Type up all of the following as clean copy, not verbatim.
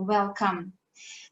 welcome.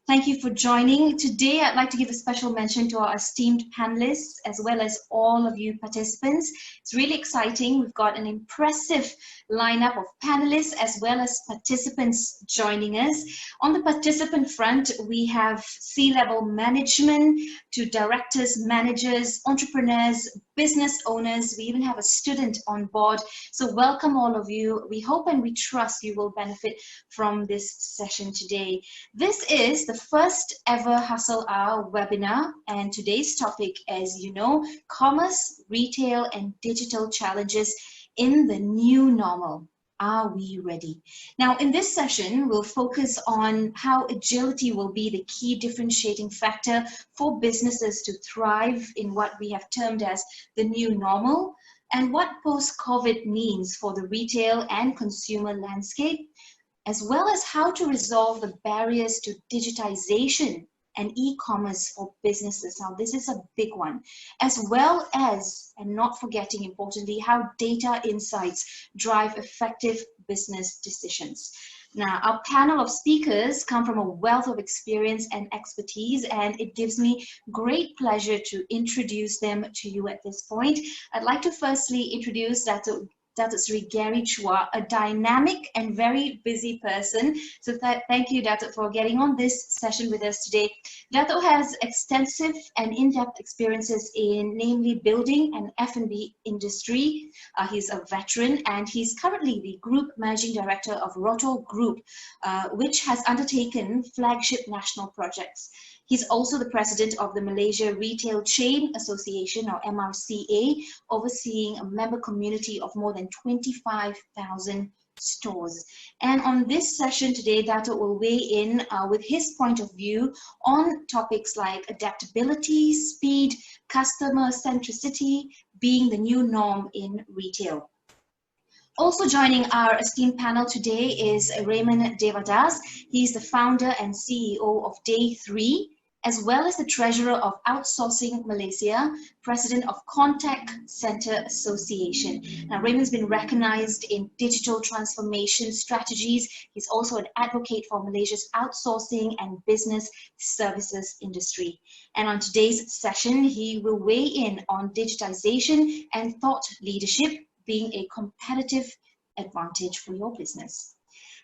Thank you for joining. Today, I'd like to give a special mention to our esteemed panelists, as well as all of you participants. It's really exciting. We've got an impressive lineup of panelists, as well as participants joining us. On the participant front, we have C-level management to directors, managers, entrepreneurs, business owners. We even have a student on board. So welcome all of you. We hope and we trust you will benefit from this session today. This is the first ever Hustle Hour webinar, and today's topic, as you know, commerce, retail and digital challenges in the new normal. Are we ready? Now, in this session, we'll focus on how agility will be the key differentiating factor for businesses to thrive in what we have termed as the new normal, and what post-COVID means for the retail and consumer landscape, as well as how to resolve the barriers to digitization and e-commerce for businesses. Now, this is a big one, as well as, and not forgetting importantly, how data insights drive effective business decisions. Now, our panel of speakers come from a wealth of experience and expertise, and it gives me great pleasure to introduce them to you at this point. I'd like to firstly introduce Datuk Seri Garry Chua, a dynamic and very busy person. So thank you, Datuk, for getting on this session with us today. Datuk has extensive and in-depth experiences in namely building and F&B industry. He's a veteran, and he's currently the Group Managing Director of Roto Group, which has undertaken flagship national projects. He's also the president of the Malaysia Retail Chain Association, or MRCA, overseeing a member community of more than 25,000 stores. And on this session today, Datuk will weigh in with his point of view on topics like adaptability, speed, customer centricity being the new norm in retail. Also joining our esteemed panel today is Raymond Devadass. He's the founder and CEO of Day 3, as well as the treasurer of Outsourcing Malaysia, president of Contact Center Association. Now, Raymond's been recognized in digital transformation strategies. He's also an advocate for Malaysia's outsourcing and business services industry. And on today's session, he will weigh in on digitization and thought leadership being a competitive advantage for your business.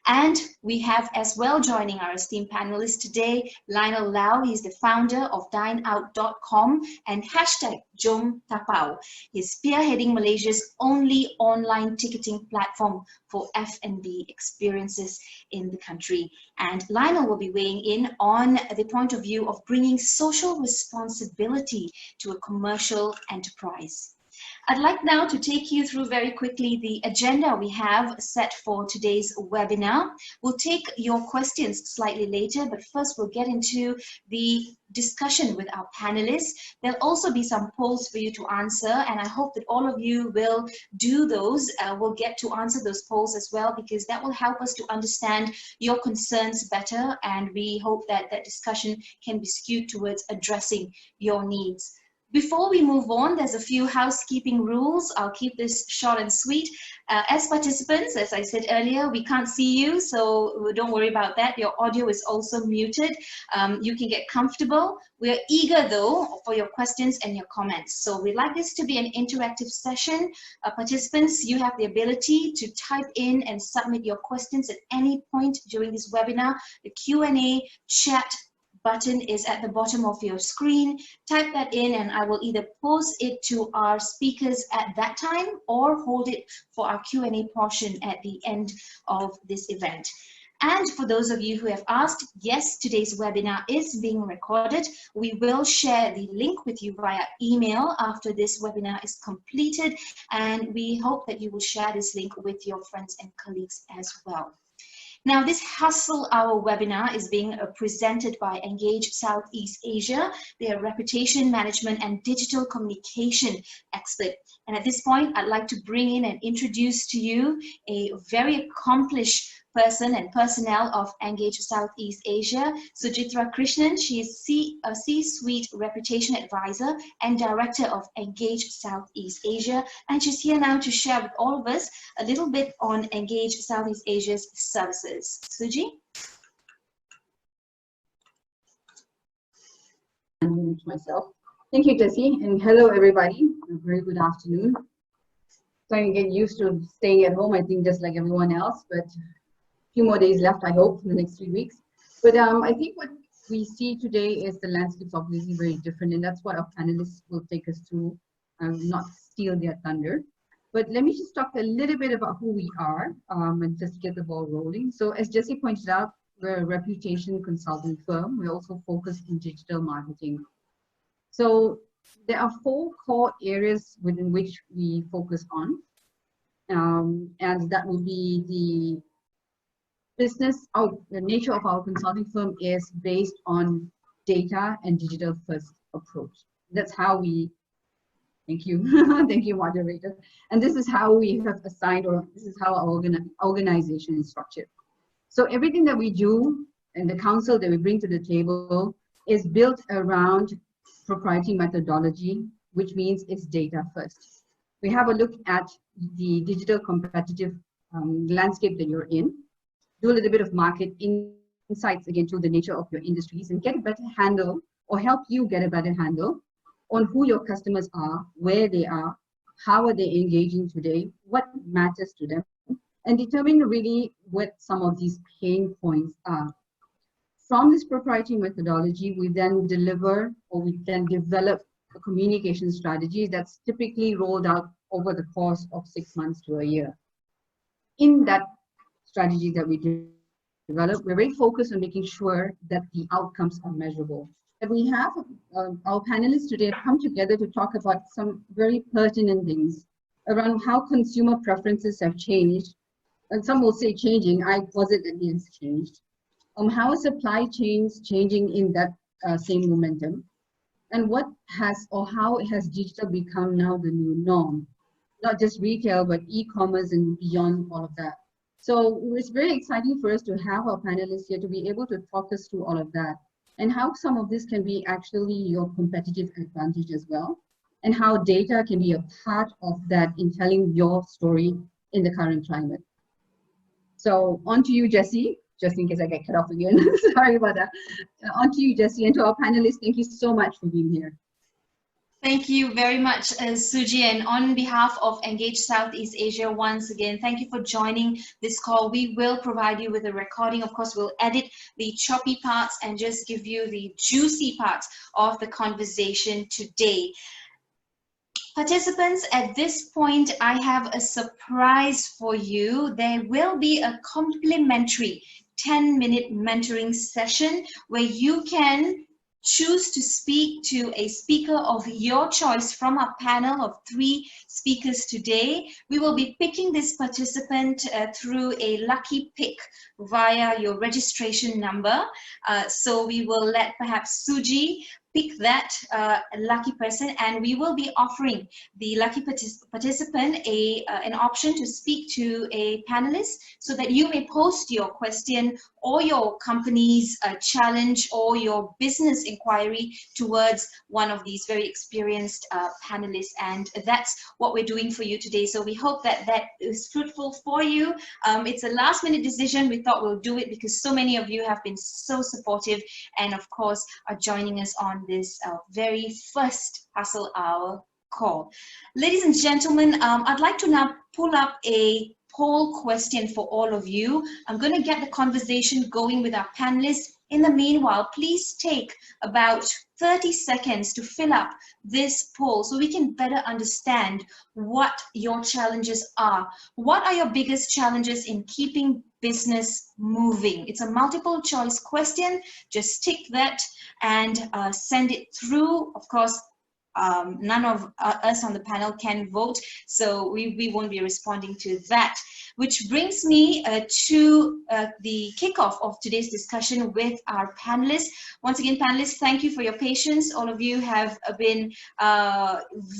And we have as well joining our esteemed panelists today, Lionel Lau. He's the founder of dineout.com and #JomTapau. He's spearheading Malaysia's only online ticketing platform for F&B experiences in the country. And Lionel will be weighing in on the point of view of bringing social responsibility to a commercial enterprise. I'd like now to take you through very quickly the agenda we have set for today's webinar. We'll take your questions slightly later, but first we'll get into the discussion with our panelists. There'll also be some polls for you to answer, and I hope that all of you will do those. We'll get to answer those polls as well, because that will help us to understand your concerns better, and we hope that that discussion can be skewed towards addressing your needs. Before we move on, there's a few housekeeping rules. I'll keep this short and sweet. As participants, as I said earlier, we can't see you, so don't worry about that. Your audio is also muted. You can get comfortable. We're eager, though, for your questions and your comments. So we'd like this to be an interactive session. Participants, you have the ability to type in and submit your questions at any point during this webinar. The Q&A chat button is at the bottom of your screen. Type that in and I will either post it to our speakers at that time or hold it for our Q&A portion at the end of this event. And for those of you who have asked, yes, today's webinar is being recorded. We will share the link with you via email after this webinar is completed, and we hope that you will share this link with your friends and colleagues as well. Now, this Hustle Hour webinar is being presented by Engage Southeast Asia. They are reputation management and digital communication expert. And at this point, I'd like to bring in and introduce to you a very accomplished person and personnel of Engage Southeast Asia, Sujitra Krishnan. She is a C-suite reputation advisor and director of Engage Southeast Asia. And she's here now to share with all of us a little bit on Engage Southeast Asia's services. Suji? unmute myself. Thank you, Jessy, and hello, everybody. A very good afternoon. Trying to get used to staying at home, I think, just like everyone else, but a few more days left, I hope, in the next 3 weeks. But I think what we see today is the landscape's obviously very different, and that's what our panelists will take us through, not steal their thunder. But let me just talk a little bit about who we are and just get the ball rolling. So as Jessy pointed out, we're a reputation consulting firm. We're also focused in digital marketing. So there are 4 core areas within which we focus on. And that will be the business, the nature of our consulting firm is based on data and digital first approach. That's how we, thank you, thank you, moderator. And this is how we have assigned, or this is how our organization is structured. So everything that we do and the counsel that we bring to the table is built around proprietary methodology, which means it's data first. We have a look at the digital competitive landscape that you're in, do a little bit of market insights again to the nature of your industries, and get a better handle, or help you get a better handle on who your customers are, where they are, how are they engaging today, what matters to them, and determine really what some of these pain points are. From this proprietary methodology, we then deliver, or we then develop a communication strategy that's typically rolled out over the course of 6 months to a year. In that strategy that we develop, we're very focused on making sure that the outcomes are measurable. And we have our panelists today have come together to talk about some very pertinent things around how consumer preferences have changed. And some will say changing, I posit that it's changed. How are supply chains changing in that same momentum? And what has, or how has digital become now the new norm? Not just retail, but e-commerce and beyond all of that. So it's very exciting for us to have our panelists here to be able to talk us through all of that, and how some of this can be actually your competitive advantage as well, and how data can be a part of that in telling your story in the current climate. So on to you, Jessy, just in case I get cut off again. Sorry about that. On to you, Jessy, and to our panelists, thank you so much for being here. Thank you very much, Suji, and on behalf of Engage Southeast Asia, once again, thank you for joining this call. We will provide you with a recording. Of course, we'll edit the choppy parts and just give you the juicy parts of the conversation today. Participants, at this point, I have a surprise for you. There will be a complimentary 10-minute mentoring session where you can choose to speak to a speaker of your choice from our panel of 3 speakers today. We will be picking this participant through a lucky pick via your registration number. So we will let perhaps Suji pick that lucky person, and we will be offering the lucky participant an option to speak to a panelist so that you may post your question or your company's challenge or your business inquiry towards one of these very experienced panelists. And that's what we're doing for you today. So we hope that that is fruitful for you. It's a last-minute decision. We thought we'll do it because so many of you have been so supportive and, of course, are joining us on this very first Hustle Hour call. Ladies and gentlemen, I'd like to now pull up a poll question for all of you. I'm going to get the conversation going with our panelists. In the meanwhile, please take about 30 seconds to fill up this poll so we can better understand what your challenges are. What are your biggest challenges in keeping business moving? It's a multiple choice question. Just tick that and send it through. Of course, none of us on the panel can vote, so we won't be responding to that. Which brings me to the kickoff of today's discussion with our panelists. Once again, panelists, thank you for your patience. All of you have been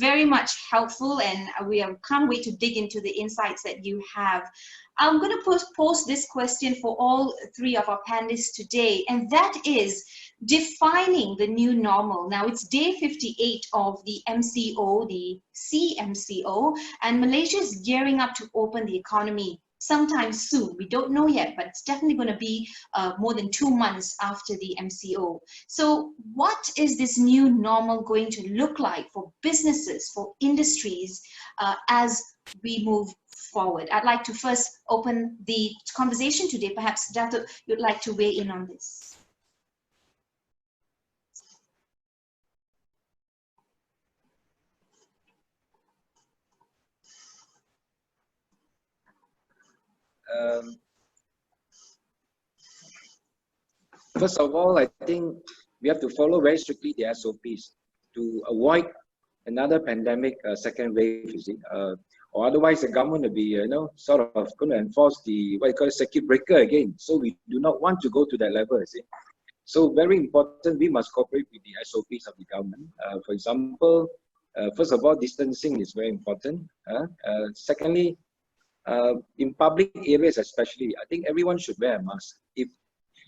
very much helpful, and we can't wait to dig into the insights that you have. I'm going to post this question for all 3 of our panelists today, and that is defining the new normal. Now, it's day 58 of the MCO, the CMCO, and Malaysia is gearing up to open the economy. sometime soon. We don't know yet, but it's definitely going to be more than 2 months after the MCO. So what is this new normal going to look like for businesses, for industries, as we move forward? I'd like to first open the conversation today. Perhaps, Datuk, you'd like to weigh in on this. First of all, I think we have to follow very strictly the SOPs to avoid another pandemic second wave, you see. Or otherwise the government will be, sort of going to enforce the, what you call, circuit breaker again. So we do not want to go to that level, you see. So very important, we must cooperate with the SOPs of the government. For example, first of all, distancing is very important. Secondly, in public areas especially, I think everyone should wear a mask.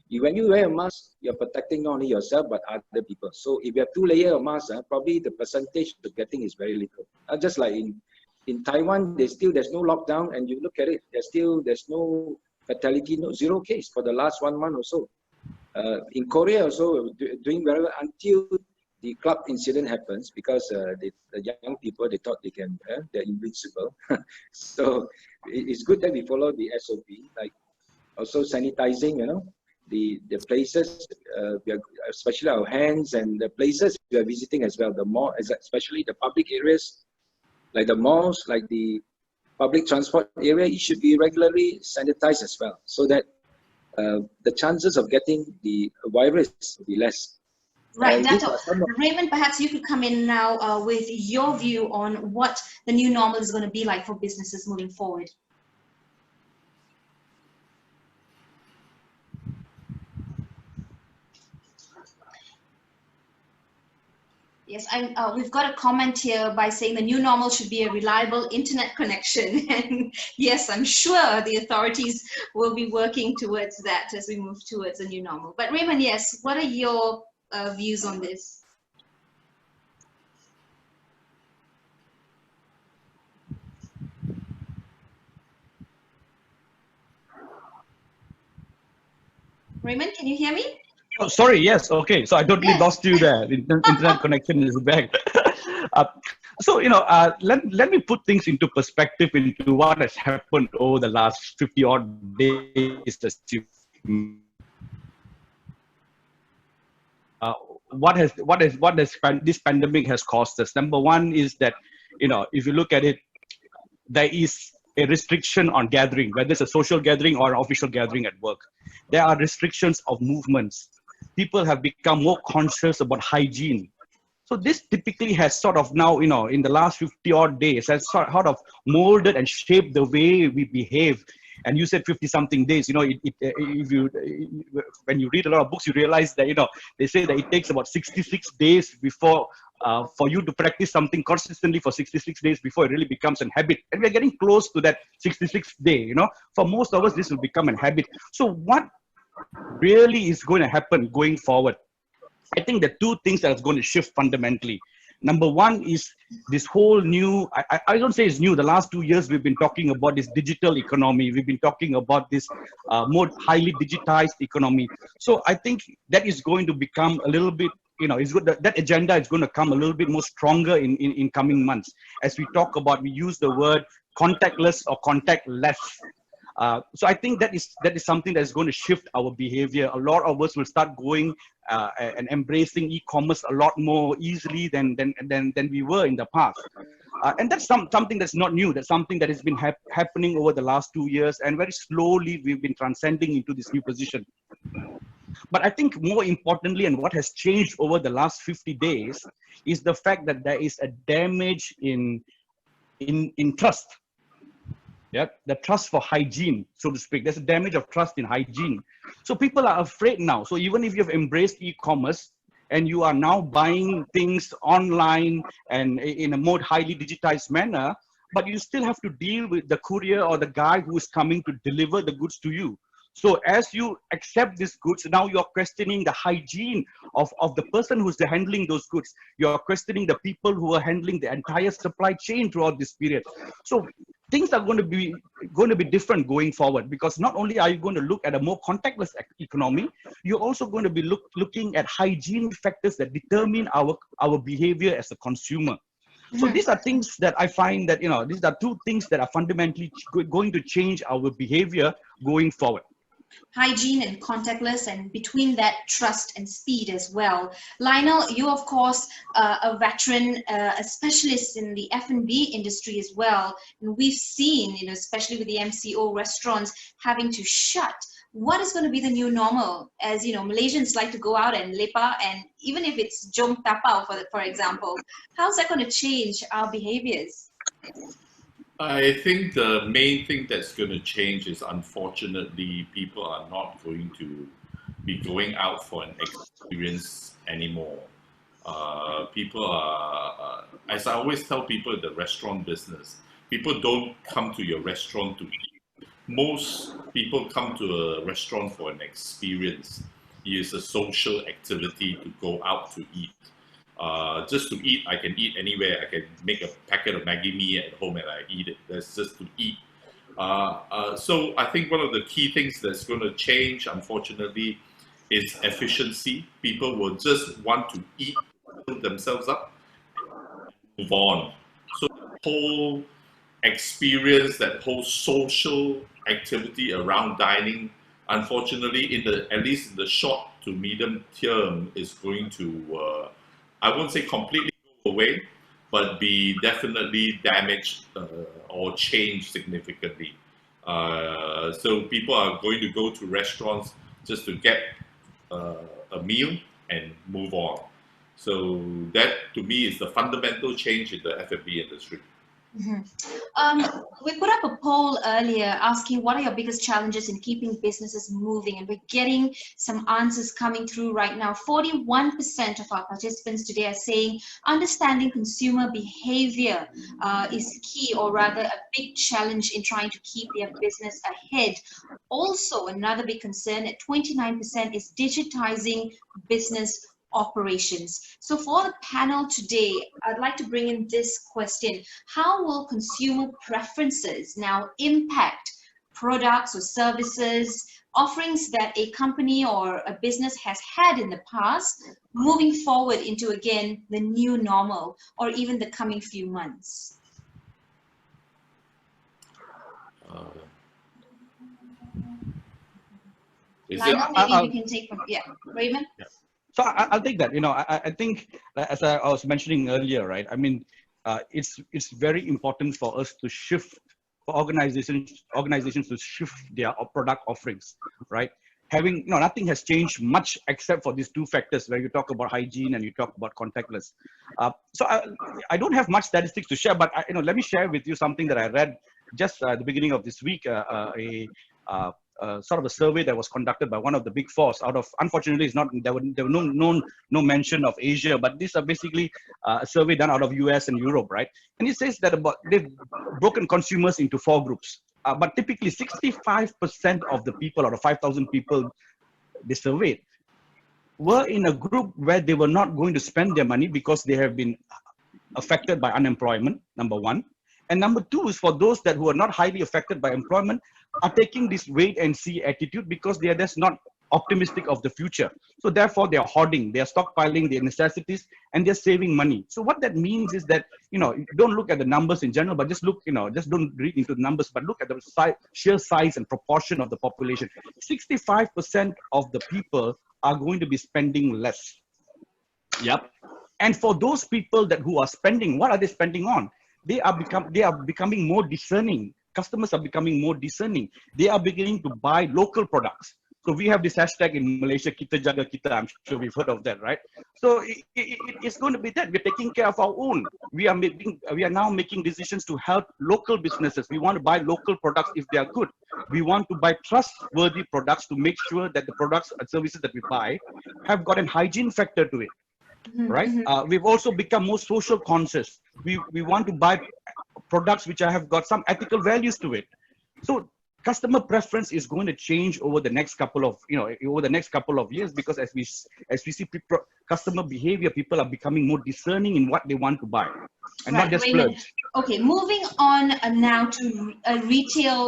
When you wear a mask, you're protecting not only yourself but other people. So if you have 2 layers of masks, probably the percentage of getting is very little. Just like in Taiwan, there's no lockdown, and you look at it, there's no fatality, zero case for the last 1 month or so. In Korea also, doing very well until the club incident happens, because the young people, they thought they're invincible. So it's good that we follow the SOP, like also sanitizing, the places, especially our hands, and the places we are visiting as well. The mall, especially the public areas, like the malls, like the public transport area, it should be regularly sanitized as well, so that the chances of getting the virus will be less. Right, Raymond, perhaps you could come in now with your view on what the new normal is going to be like for businesses moving forward. Yes, we've got a comment here by saying the new normal should be a reliable internet connection. And yes, I'm sure the authorities will be working towards that as we move towards a new normal. But Raymond, yes, what are your views on this? Raymond, can you hear me? Oh, sorry. Yes. Okay. So I totally lost you there. The internet connection is back. So, let me put things into perspective into what has happened over the last 50 odd days. What this pandemic has caused us. Number one is that, if you look at it, there is a restriction on gathering, whether it's a social gathering or an official gathering at work. There are restrictions of movements. People have become more conscious about hygiene. So this typically has sort of now, in the last 50 odd days, has sort of molded and shaped the way we behave. And you said 50 something days, when you read a lot of books, you realize that, they say that it takes about 66 days before, for you to practice something consistently for 66 days before it really becomes a habit. And we're getting close to that 66th day, For most of us, this will become a habit. So what really is going to happen going forward? I think the two things that are going to shift fundamentally. Number one is this whole new, I don't say it's new, the last 2 years we've been talking about this digital economy. We've been talking about this more highly digitized economy. So I think that is going to become a little bit, that agenda is going to come a little bit more stronger in coming months. As we talk about, we use the word contactless or contactless. So I think that is something that is going to shift our behavior. A lot of us will start going and embracing e-commerce a lot more easily than we were in the past. And that's something that's not new. That's something that has been happening over the last 2 years, and very slowly we've been transcending into this new position. But I think more importantly, and what has changed over the last 50 days, is the fact that there is a damage in trust. Yeah, the trust for hygiene, so to speak. There's a damage of trust in hygiene. So people are afraid now. So even if you've embraced e-commerce and you are now buying things online and in a more highly digitized manner, but you still have to deal with the courier or the guy who is coming to deliver the goods to you. So as you accept these goods, now you're questioning the hygiene of the person who's handling those goods. You're questioning the people who are handling the entire supply chain throughout this period. So things are going to be different going forward, because not only are you going to look at a more contactless economy, you're also going to be looking at hygiene factors that determine our behavior as a consumer. So these are things that I find that, these are two things that are fundamentally going to change our behavior going forward. Hygiene and contactless, and between that, trust and speed as well. Lionel, you of course a veteran, a specialist in the F&B industry as well, and we've seen, especially with the MCO restaurants having to shut. What is going to be the new normal? As Malaysians like to go out and lepa, and even if it's jom tapau, for example, how's that going to change our behaviors? I think the main thing that's going to change is, unfortunately, people are not going to be going out for an experience anymore. People are, as I always tell people in the restaurant business, people don't come to your restaurant to eat. Most people come to a restaurant for an experience. It is a social activity to go out to eat. Just to eat, I can eat anywhere. I can make a packet of Maggi mee at home and I eat it. That's just to eat. So I think one of the key things that's going to change, unfortunately, is efficiency. People will just want to eat, fill themselves up, and move on. So the whole experience, that whole social activity around dining, unfortunately, at least in the short to medium term, is going to I won't say completely go away, but be definitely damaged or changed significantly. So people are going to go to restaurants just to get a meal and move on. So that, to me, is the fundamental change in the F&B industry. We put up a poll earlier asking what are your biggest challenges in keeping businesses moving, and we're getting some answers coming through right now. 41% of our participants today are saying understanding consumer behavior is key, or rather a big challenge in trying to keep their business ahead. Also, another big concern at 29% is digitizing business operations. So for the panel today, I'd like to bring in this question: how will consumer preferences now impact products or services, offerings that a company or a business has had in the past, moving forward into, again, the new normal, or even the coming few months? Lionel, maybe we can take from, Raymond? Yeah. So I'll take that. I think, as I was mentioning earlier, right? I mean, it's very important for us to shift, for organizations to shift their product offerings, right? Nothing has changed much except for these two factors where you talk about hygiene and you talk about contactless. So I don't have much statistics to share, but let me share with you something that I read just at the beginning of this week. Sort of a survey that was conducted by one of the big fours out of, unfortunately, there were no mention of Asia, but these are basically a survey done out of US and Europe, right? And it says that they've broken consumers into 4 groups, but typically 65% of the people out of 5,000 people they surveyed were in a group where they were not going to spend their money because they have been affected by unemployment, number one. And number 2 is for those who are not highly affected by employment, are taking this wait and see attitude because they are just not optimistic of the future. So therefore they are hoarding, they are stockpiling their necessities, and they're saving money. So what that means is that, don't look at the numbers in general, but just look, just don't read into the numbers, but look at the sheer size and proportion of the population. 65% of the people are going to be spending less. Yep. And for those people who are spending, what are they spending on? They are becoming more discerning. Customers are becoming more discerning. They are beginning to buy local products. So we have this hashtag in Malaysia, Kita Jaga Kita. I'm sure we've heard of that, right? So it's going to be that we're taking care of our own. We are now making decisions to help local businesses. We want to buy local products if they are good. We want to buy trustworthy products to make sure that the products and services that we buy have got a hygiene factor to it. Right? We've also become more social conscious. We want to buy products which have got some ethical values to it. So customer preference is going to change over the next couple of, over the next couple of years, because as we see people, customer behavior, people are becoming more discerning in what they want to buy, and not just Raymond. splurge. Okay, moving on now to a retail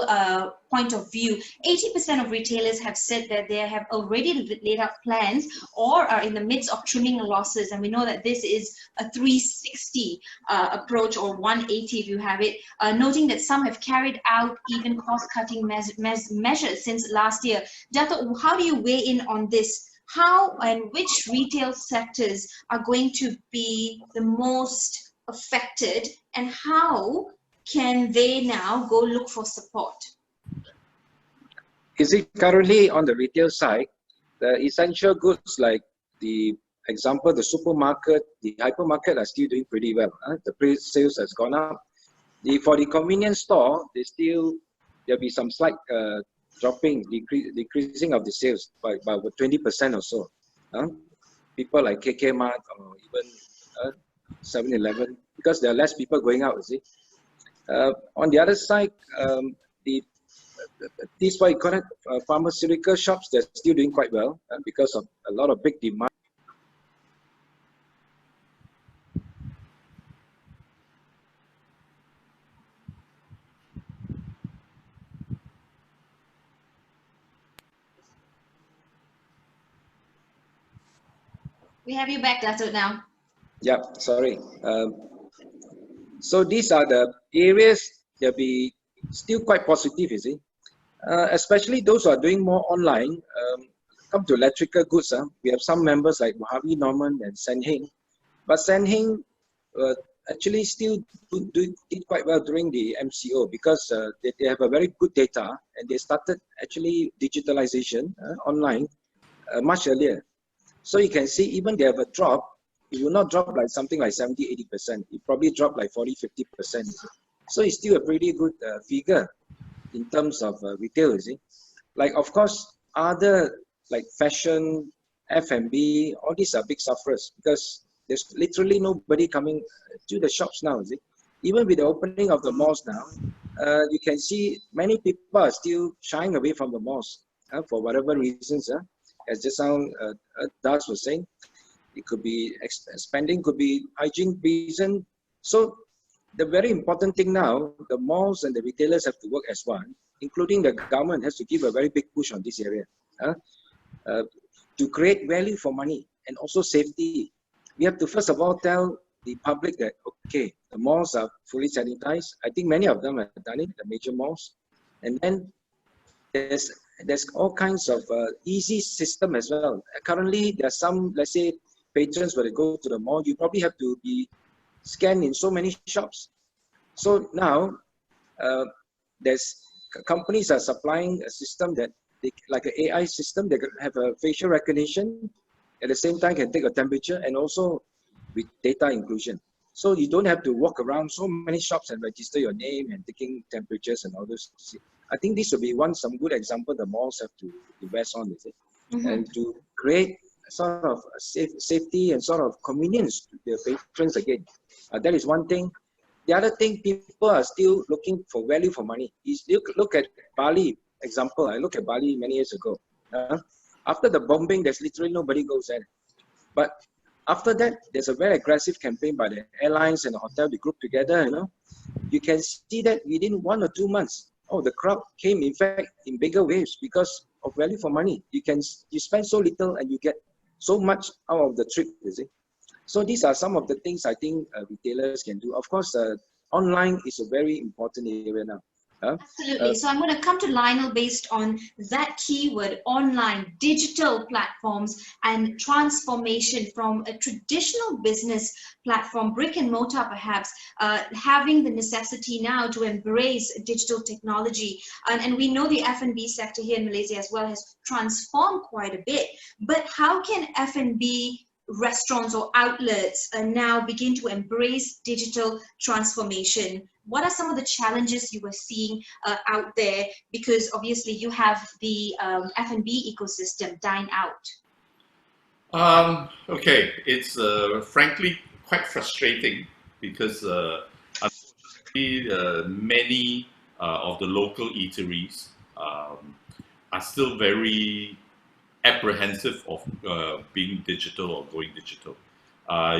point of view. 80% of retailers have said that they have already laid out plans or are in the midst of trimming losses, and we know that this is a 360 approach, or 180 if you have it, noting that some have carried out even cost-cutting measures since last year. Dato', how do you weigh in on this? How and which retail sectors are going to be the most affected, and how can they now go look for support? You see, currently on the retail side, the essential goods like the example, the supermarket, the hypermarket are still doing pretty well. The pre-sales has gone up. For the convenience store, there'll be some slight decreasing of the sales by about 20% or so. People like KK Mart or even 7-Eleven, because there are less people going out, you see. On the other side, these what you call it, pharmaceutical shops, they're still doing quite well because of a lot of big demand. We have you back, Dato', now. Yeah, sorry. So these are the areas they'll be still quite positive, you see. Especially those who are doing more online. Come to electrical goods, we have some members like Harvey Norman and Sen Heng. But Sen Heng actually still did quite well during the MCO, because they have a very good data, and they started actually digitalization online much earlier. So you can see even they have a drop, it will not drop like something like 70-80%. It probably dropped like 40-50%. So it's still a pretty good figure in terms of retail, you see. Like, of course, other like fashion, F&B, all these are big sufferers, because there's literally nobody coming to the shops now, you see. Even with the opening of the malls now, you can see many people are still shying away from the malls for whatever reasons. As just now Das was saying, it could be spending, could be hygiene reason. So the very important thing now, the malls and the retailers have to work as one, including the government has to give a very big push on this area to create value for money and also safety. We have to first of all tell the public that, okay, the malls are fully sanitized. I think many of them have done it, the major malls. And then there's all kinds of easy system as well. Currently, there are some, let's say, patrons when they go to the mall, you probably have to be scanned in so many shops. So now, there's companies are supplying a system that, like an AI system, they have a facial recognition, at the same time can take a temperature, and also with data inclusion. So you don't have to walk around so many shops and register your name and taking temperatures and all those. I think this will be some good example the malls have to invest on, is it? And to create sort of safety and sort of convenience to their patrons again. That is one thing. The other thing, people are still looking for value for money. Look at Bali example. I looked at Bali many years ago. After the bombing, there's literally nobody goes there. But after that, there's a very aggressive campaign by the airlines and the hotel. We group together, you know. You can see that within 1 or 2 months, the crowd came, in fact, in bigger waves because of value for money. You spend so little and you get so much out of the trip, you see. So these are some of the things I think retailers can do. Of course, online is a very important area now. Absolutely. So I'm going to come to Lionel based on that keyword, online, digital platforms and transformation from a traditional business platform, brick and mortar perhaps, having the necessity now to embrace digital technology. And we know the F&B sector here in Malaysia as well has transformed quite a bit. But how can F&B restaurants or outlets now begin to embrace digital transformation? What are some of the challenges you were seeing out there? Because obviously you have the F&B ecosystem, Dine Out. Okay, it's frankly quite frustrating because unfortunately many of the local eateries are still very apprehensive of being digital or going digital.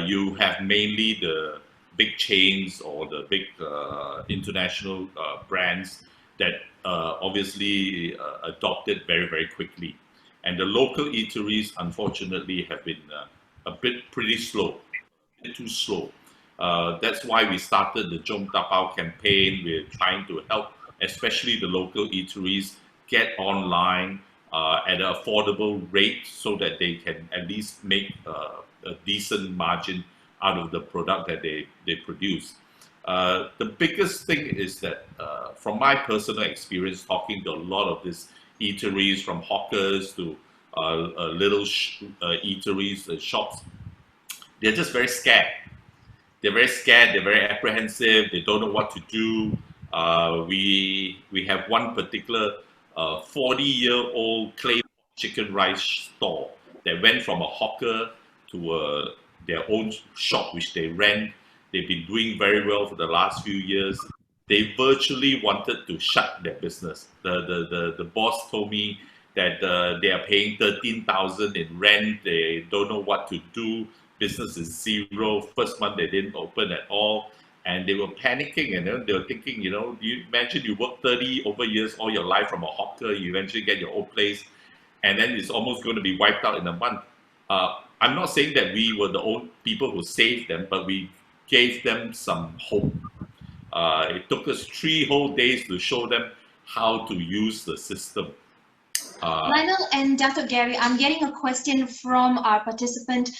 You have mainly the big chains or the big international brands that obviously adopted very, very quickly. And the local eateries, unfortunately, have been pretty slow, a bit too slow. That's why we started the Jom Tapao campaign. We're trying to help, especially the local eateries, get online at an affordable rate so that they can at least make a decent margin out of the product that they produce. The biggest thing is that from my personal experience talking to a lot of these eateries, from hawkers to little eateries, shops, they're just very scared. They're very scared, they're very apprehensive, they don't know what to do. We have one particular 40-year-old clay chicken rice store that went from a hawker to their own shop, which they rent. They've been doing very well for the last few years. They virtually wanted to shut their business. The boss told me that they are paying 13,000 in rent. They don't know what to do. Business is zero. First month they didn't open at all. And they were panicking, and they were thinking, you imagine you work 30 over years all your life from a hawker, you eventually get your own place, and then it's almost going to be wiped out in a month. I'm not saying that we were the old people who saved them, but we gave them some hope. It took us 3 whole days to show them how to use the system. Lionel and Datuk Garry, I'm getting a question from our participant,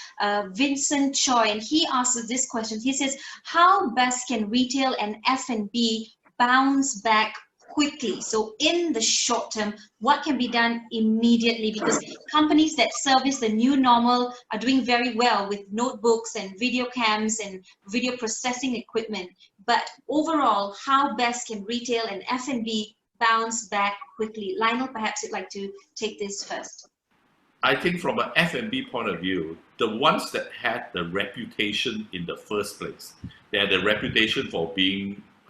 Vincent Choi, and he asks this question. He says, how best can retail and F&B bounce back quickly? So in the short term, what can be done immediately? Because companies that service the new normal are doing very well with notebooks and video cams and video processing equipment. But overall, how best can retail and F&B bounce back quickly? Lionel, perhaps you'd like to take this first. I think from an F&B point of view, the ones that had the reputation in the first place, they had the reputation for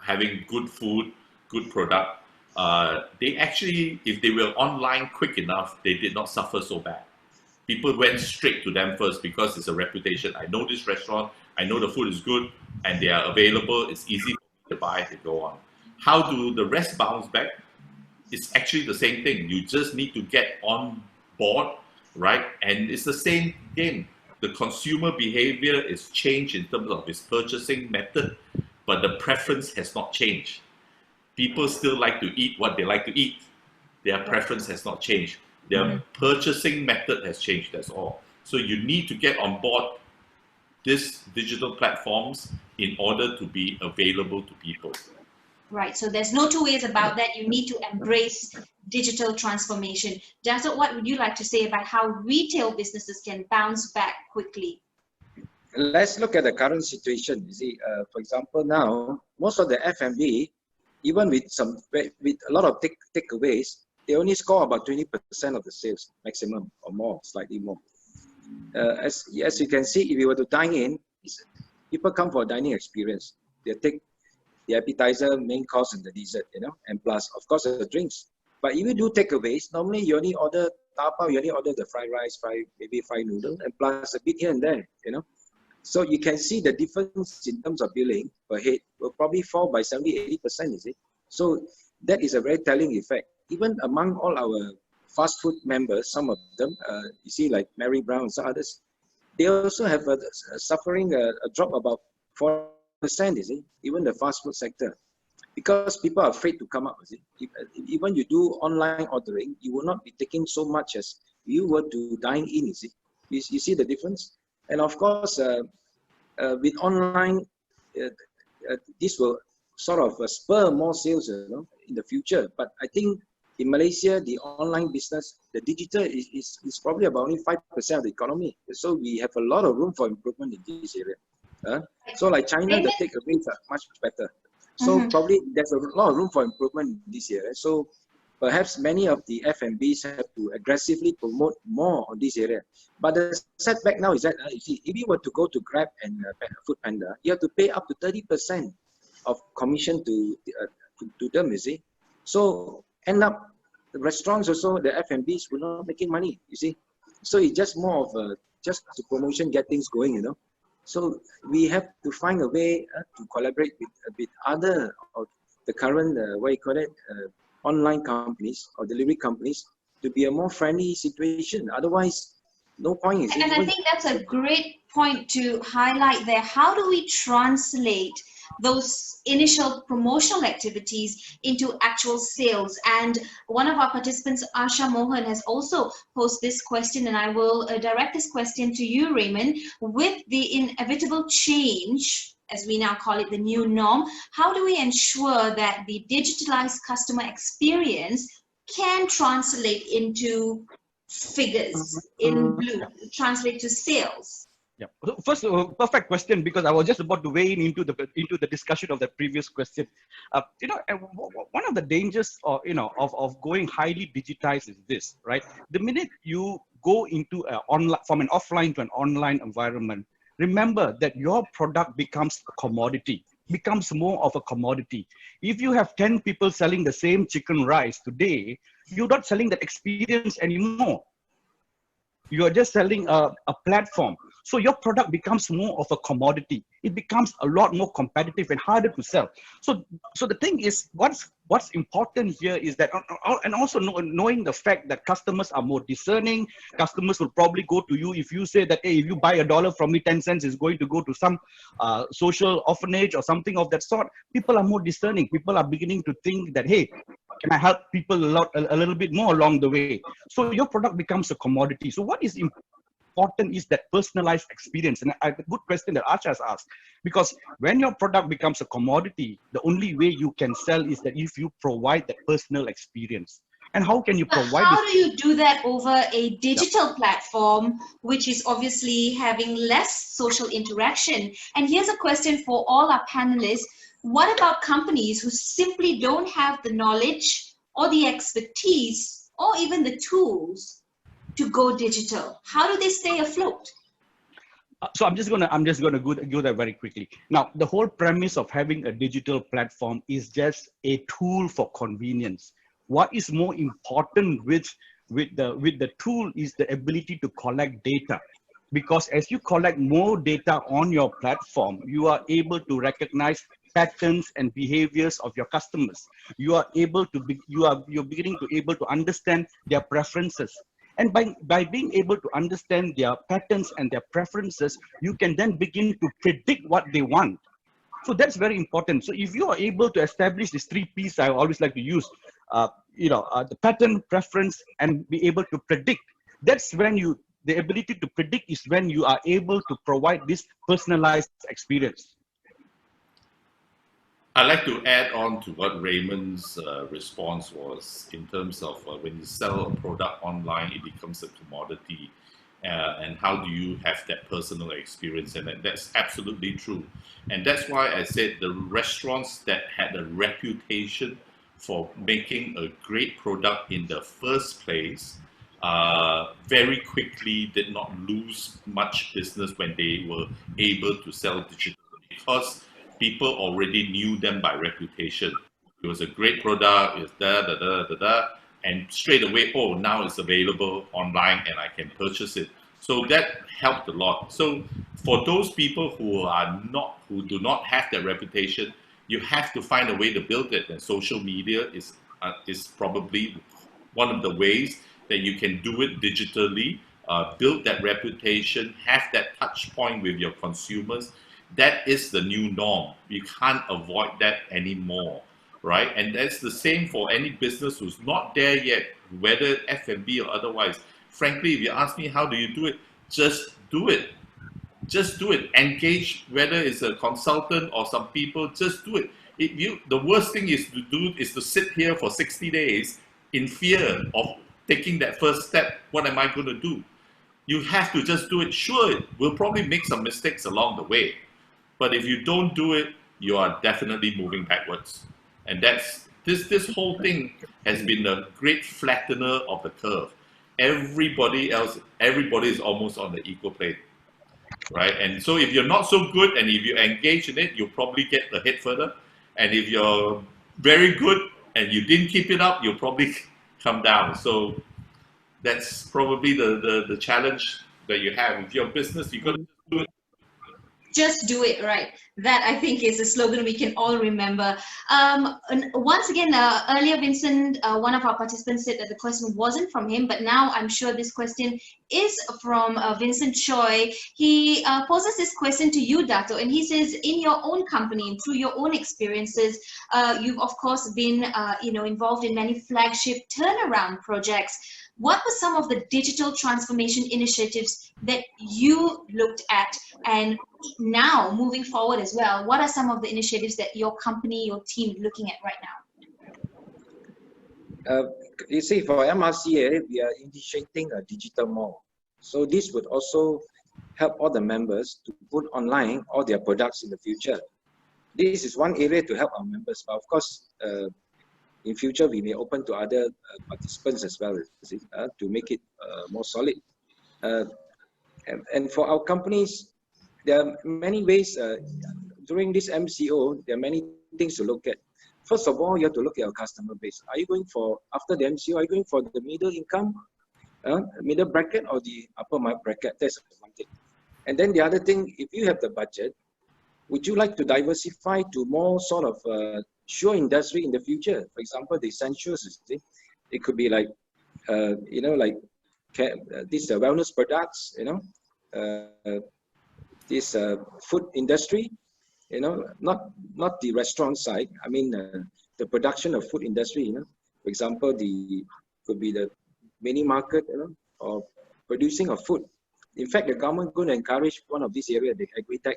having good food, good product. They actually, if they were online quick enough, they did not suffer so bad. People went straight to them first because it's a reputation. I know this restaurant, I know the food is good, and they are available. It's easy to buy, to go on. How do the rest bounce back? It's actually the same thing. You just need to get on board, right? And it's the same game. The consumer behavior is changed in terms of its purchasing method, but the preference has not changed. People still like to eat what they like to eat. Their preference has not changed. Their purchasing method has changed, that's all. So you need to get on board these digital platforms in order to be available to people. Right, so there's no two ways about that. You need to embrace digital transformation. Datuk, what would you like to say about how retail businesses can bounce back quickly? Let's look at the current situation. You see, for example, now most of the F&B, even with a lot of takeaways, they only score about 20% of the sales maximum, or more, slightly more. As you can see, if you were to dine in, people come for a dining experience. They take the appetizer, main course, and the dessert, and plus, of course, the drinks. But if you do takeaways, normally you only order tapao, you only order the fried rice, maybe fried noodle, and plus a bit here and there, So you can see the difference in terms of billing per head will probably fall by 70–80%, is it? So that is a very telling effect. Even among all our fast food members, some of them, you see like Mary Brown and some others, they also have suffering a drop about 4%, is it? Even the fast food sector. Because people are afraid to come up, is it? Even you do online ordering, you will not be taking so much as you were to dine in, is it? You see the difference? And of course, with online, this will sort of spur more sales, in the future. But I think in Malaysia, the online business, the digital is probably about only 5% of the economy. So we have a lot of room for improvement in this area. So like China, the takeaways are much better. So probably there's a lot of room for improvement in this area. So perhaps many of the F&Bs have to aggressively promote more on this area. But the setback now is that, you see, if you were to go to Grab and Food Panda, you have to pay up to 30% of commission to them, you see. So end up the restaurants also, the F&Bs were not making money, you see. So it's just more of a, just to promotion, get things going, you know. So we have to find a way to collaborate with other, or the current, what you call it, online companies or delivery companies, to be a more friendly situation. Otherwise, no point. Is and I think that's a great point to highlight there. How do we translate those initial promotional activities into actual sales? And one of our participants, Asha Mohan, has also posed this question, and I will direct this question to you, Raymond. With the inevitable change, as we now call it, the new norm, how do we ensure that the digitalized customer experience can translate into figures, in blue, translate to sales? Yeah. First, perfect question, because I was just about to weigh in into the discussion of the previous question. One of the dangers of going highly digitized is this, right? The minute you go into from an offline to an online environment, remember that your product becomes a commodity, becomes more of a commodity. If you have 10 people selling the same chicken rice today, you're not selling that experience anymore. You are just selling a platform. So your product becomes more of a commodity. It becomes a lot more competitive and harder to sell. So the thing is, what's important here is that, and also knowing the fact that customers are more discerning. Customers will probably go to you if you say that, hey, if you buy $1 from me, 10 cents is going to go to some social orphanage or something of that sort. People are more discerning. People are beginning to think that, hey, can I help people a little bit more along the way? So your product becomes a commodity. So what is important is that personalized experience. And a good question that Asha has asked, because when your product becomes a commodity, the only way you can sell is that if you provide that personal experience. And how can you provide How do you do that over a digital platform, which is obviously having less social interaction? And here's a question for all our panelists. What about companies who simply don't have the knowledge or the expertise or even the tools to go digital? How do they stay afloat? So I'm just gonna go there very quickly. Now, the whole premise of having a digital platform is just a tool for convenience. What is more important with the tool is the ability to collect data. Because as you collect more data on your platform, you are able to recognize patterns and behaviors of your customers. You are able to you're beginning to able to understand their preferences. And by being able to understand their patterns and their preferences, you can then begin to predict what they want. So that's very important. So if you are able to establish these 3 P's, I always like to use, the pattern, preference, and be able to predict. That's when the ability to predict is when you are able to provide this personalized experience. I'd like to add on to what Raymond's response was in terms of when you sell a product online, it becomes a commodity. And how do you have that personal experience? And that's absolutely true. And that's why I said the restaurants that had a reputation for making a great product in the first place very quickly did not lose much business when they were able to sell digitally, because people already knew them by reputation. It was a great product, it's and straight away, oh, now it's available online and I can purchase it. So that helped a lot. So for those people who do not have that reputation, you have to find a way to build it. And social media is probably one of the ways that you can do it digitally, build that reputation, have that touch point with your consumers. That is the new norm. You can't avoid that anymore, right? And that's the same for any business who's not there yet, whether F&B or otherwise. Frankly, if you ask me how do you do it, just do it. Just do it. Engage, whether it's a consultant or some people, just do it. The worst thing is to sit here for 60 days in fear of taking that first step. What am I going to do? You have to just do it. Sure, we'll probably make some mistakes along the way. But if you don't do it, you are definitely moving backwards. And that's this whole thing has been a great flattener of the curve. Everybody is almost on the equal plane, right? And so if you're not so good and if you engage in it, you'll probably get ahead further. And if you're very good and you didn't keep it up, you'll probably come down. So that's probably the challenge that you have with your business. You got to do it. Just do it right. That, I think, is a slogan we can all remember. And once again, earlier Vincent, one of our participants, said that the question wasn't from him, but now I'm sure this question is from Vincent Choi. He poses this question to you, Dato, and he says, in your own company and through your own experiences, you've of course been involved in many flagship turnaround projects. What were some of the digital transformation initiatives that you looked at? And now, moving forward as well, what are some of the initiatives that your company, your team is looking at right now? You see, for MRCA, we are initiating a digital mall. So this would also help all the members to put online all their products in the future. This is one area to help our members, but of course, in future, we may open to other participants as well, to make it more solid. And for our companies, there are many ways. During this MCO, there are many things to look at. First of all, you have to look at your customer base. Are you going for, after the MCO, are you going for the middle income, middle bracket, or the upper bracket? That's one thing. And then the other thing, if you have the budget, would you like to diversify to more sort of sure industry in the future? For example, the essentials, it could be like, these wellness products, this food industry, not the restaurant side. I mean, the production of food industry, for example, could be the mini market, or producing of food. In fact, the government is going to encourage one of these areas, the agri-tech,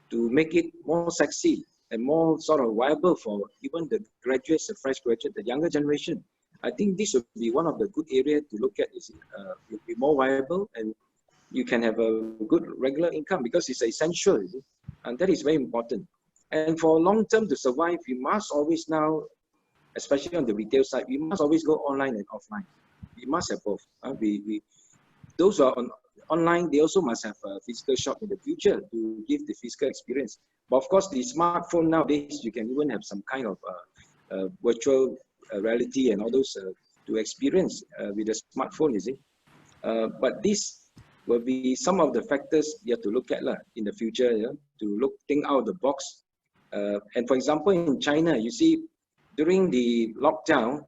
to make it more sexy and more sort of viable for even the graduates, the fresh graduates, the younger generation. I think this would be one of the good areas to look at. It will be more viable, and you can have a good regular income because it's essential, and that is very important. And for long term to survive, we must always now, especially on the retail side, we must always go online and offline. We must have both. Those who are online, they also must have a physical shop in the future to give the physical experience. But of course, the smartphone nowadays, you can even have some kind of virtual reality and all those to experience with the smartphone, but this will be some of the factors you have to look at in the future, to think out of the box. And for example, in China, you see, during the lockdown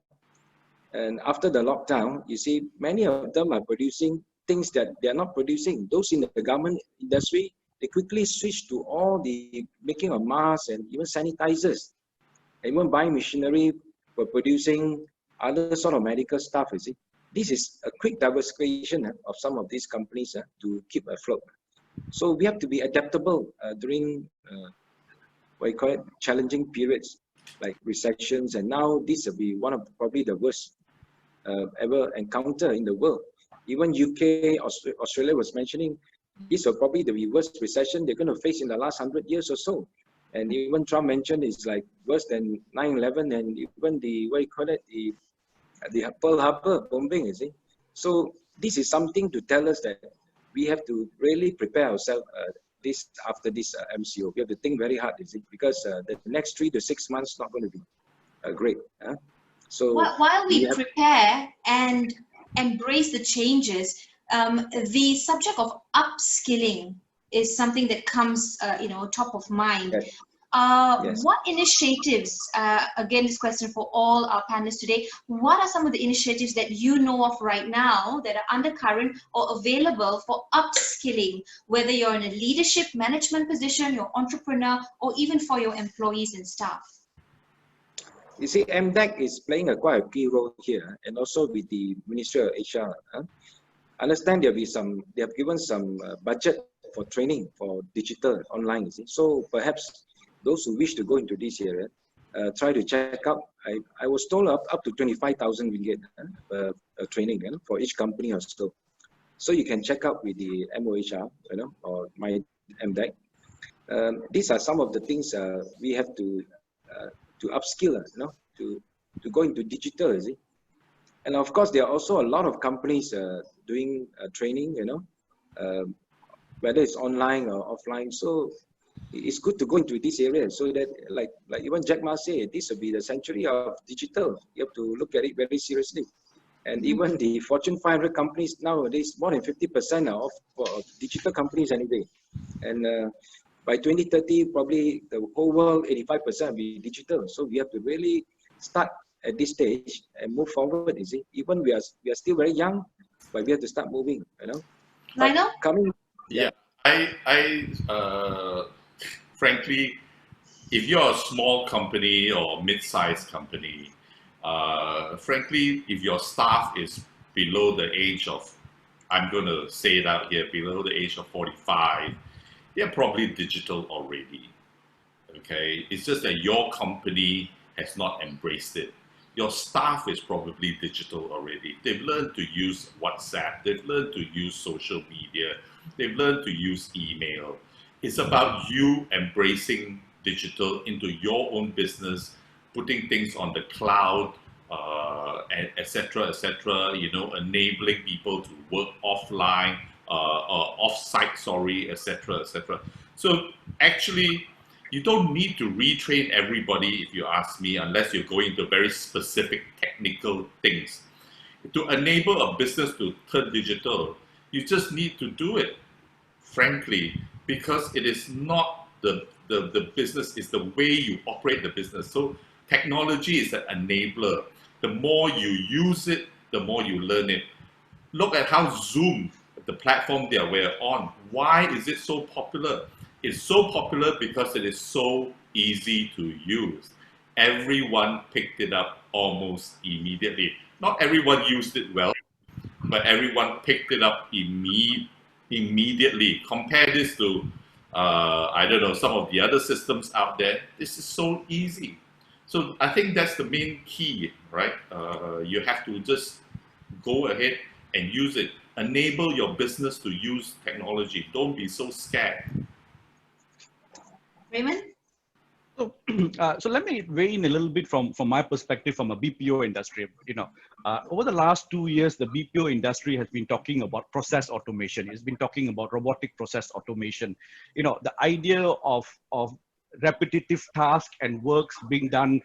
and after the lockdown, you see many of them are producing things that they are not producing. Those in the government industry, they quickly switch to all the making of masks and even sanitizers, and even buying machinery for producing other sort of medical stuff. This is a quick diversification of some of these companies to keep afloat. So we have to be adaptable during what you call it, challenging periods like recessions, and now this will be one of probably the worst ever encounter in the world. Even UK, Australia was mentioning this will probably the worst recession they're going to face in the last 100 years or so. And even Trump mentioned it's like worse than 9/11 and even the, what you call it, the Pearl Harbor bombing, So this is something to tell us that we have to really prepare ourselves after this MCO. We have to think very hard, because the next 3 to 6 months not going to be great. So while we prepare and embrace the changes, the subject of upskilling is something that comes, top of mind. Yes. Yes. What initiatives, again, this question for all our panelists today, what are some of the initiatives that you know of right now that are undercurrent or available for upskilling, whether you're in a leadership management position, you're entrepreneur, or even for your employees and staff? You see, MDEC is playing quite a key role here, and also with the Ministry of HR. I understand they have given some budget for training for digital online. So perhaps those who wish to go into this area, try to check out. I was told up to 25,000 ringgit training for each company or so. So you can check out with the MOHR, or my MDEC. These are some of the things we have to upskill, to go into digital, And of course, there are also a lot of companies doing training, whether it's online or offline. So it's good to go into this area so that, like even Jack Ma said, this will be the century of digital. You have to look at it very seriously. And even the Fortune 500 companies nowadays, more than 50% are of digital companies anyway. And by 2030, probably the whole world, 85% will be digital. So we have to really start at this stage and move forward. You see, even we are still very young, but we have to start moving. You know. Lionel? Yeah, I frankly, if you're a small company or mid-sized company, frankly, if your staff is below the age of, I'm going to say it out here, below the age of 45, they're probably digital already. Okay, it's just that your company has not embraced it. Your staff is probably digital already. They've learned to use WhatsApp. They've learned to use social media. They've learned to use email. It's about you embracing digital into your own business, putting things on the cloud, etc., you know, enabling people to work offline, off-site, sorry, etc. So actually, you don't need to retrain everybody, if you ask me, unless you're going into very specific technical things. To enable a business to turn digital, you just need to do it, frankly, because it is not the business, it's the way you operate the business. So technology is an enabler. The more you use it, the more you learn it. Look at how Zoom, the platform that we're on, why is it so popular? It's so popular because it is so easy to use. Everyone picked it up almost immediately. Not everyone used it well, but everyone picked it up immediately. Compare this to, I don't know, some of the other systems out there. This is so easy. So I think that's the main key, right? You have to just go ahead and use it. Enable your business to use technology. Don't be so scared. Raymond? So let me weigh in a little bit from my perspective from a BPO industry. You know, over the last 2 years, the BPO industry has been talking about process automation. It's been talking about robotic process automation. You know, the idea of repetitive tasks and works being done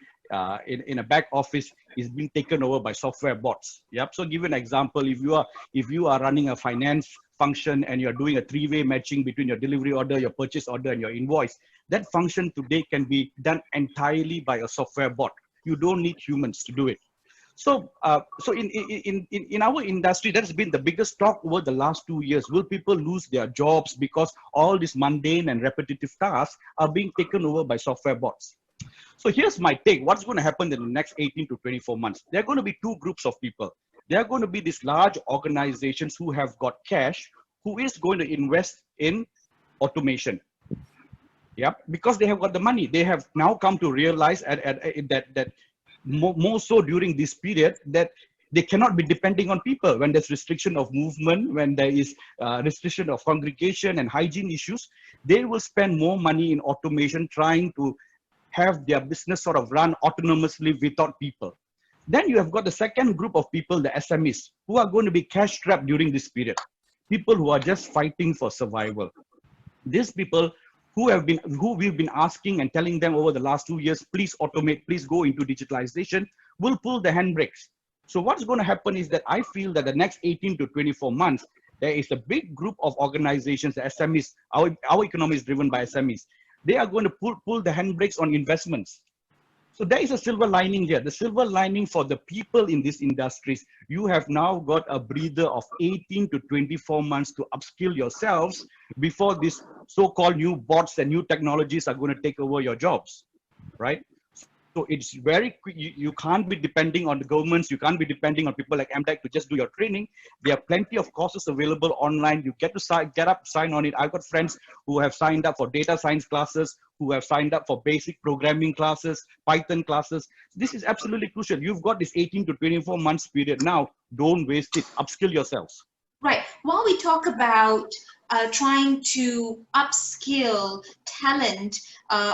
in a back office is being taken over by software bots. Yep. So give an example. If you are running a finance function and you're doing a three-way matching between your delivery order, your purchase order, and your invoice, that function today can be done entirely by a software bot. You don't need humans to do it. So, in our industry, that's been the biggest talk over the last 2 years. Will people lose their jobs because all these mundane and repetitive tasks are being taken over by software bots? So here's my take. What's going to happen in the next 18 to 24 months? There are going to be two groups of people. There are going to be these large organizations who have got cash, who is going to invest in automation. Yeah, because they have got the money. They have now come to realize that more so during this period that they cannot be depending on people. When there's restriction of movement, when there is restriction of congregation and hygiene issues, they will spend more money in automation trying to have their business sort of run autonomously without people. Then you have got the second group of people, the SMEs, who are going to be cash strapped during this period. People who are just fighting for survival. These people who we've been asking and telling them over the last 2 years, please automate, please go into digitalization, will pull the handbrakes. So what's going to happen is that I feel that the next 18 to 24 months, there is a big group of organizations, the SMEs, our economy is driven by SMEs. They are going to pull the handbrakes on investments. So there is a silver lining here. The silver lining for the people in these industries, you have now got a breather of 18 to 24 months to upskill yourselves before these so-called new bots and new technologies are going to take over your jobs, right? So it's very quick. You can't be depending on the governments. You can't be depending on people like MDEC to just do your training. There are plenty of courses available online. You get to sign on it. I've got friends who have signed up for data science classes, who have signed up for basic programming classes, Python classes. This is absolutely crucial. You've got this 18 to 24 months period now. Don't waste it. Upskill yourselves. Right. While we talk about trying to upskill talent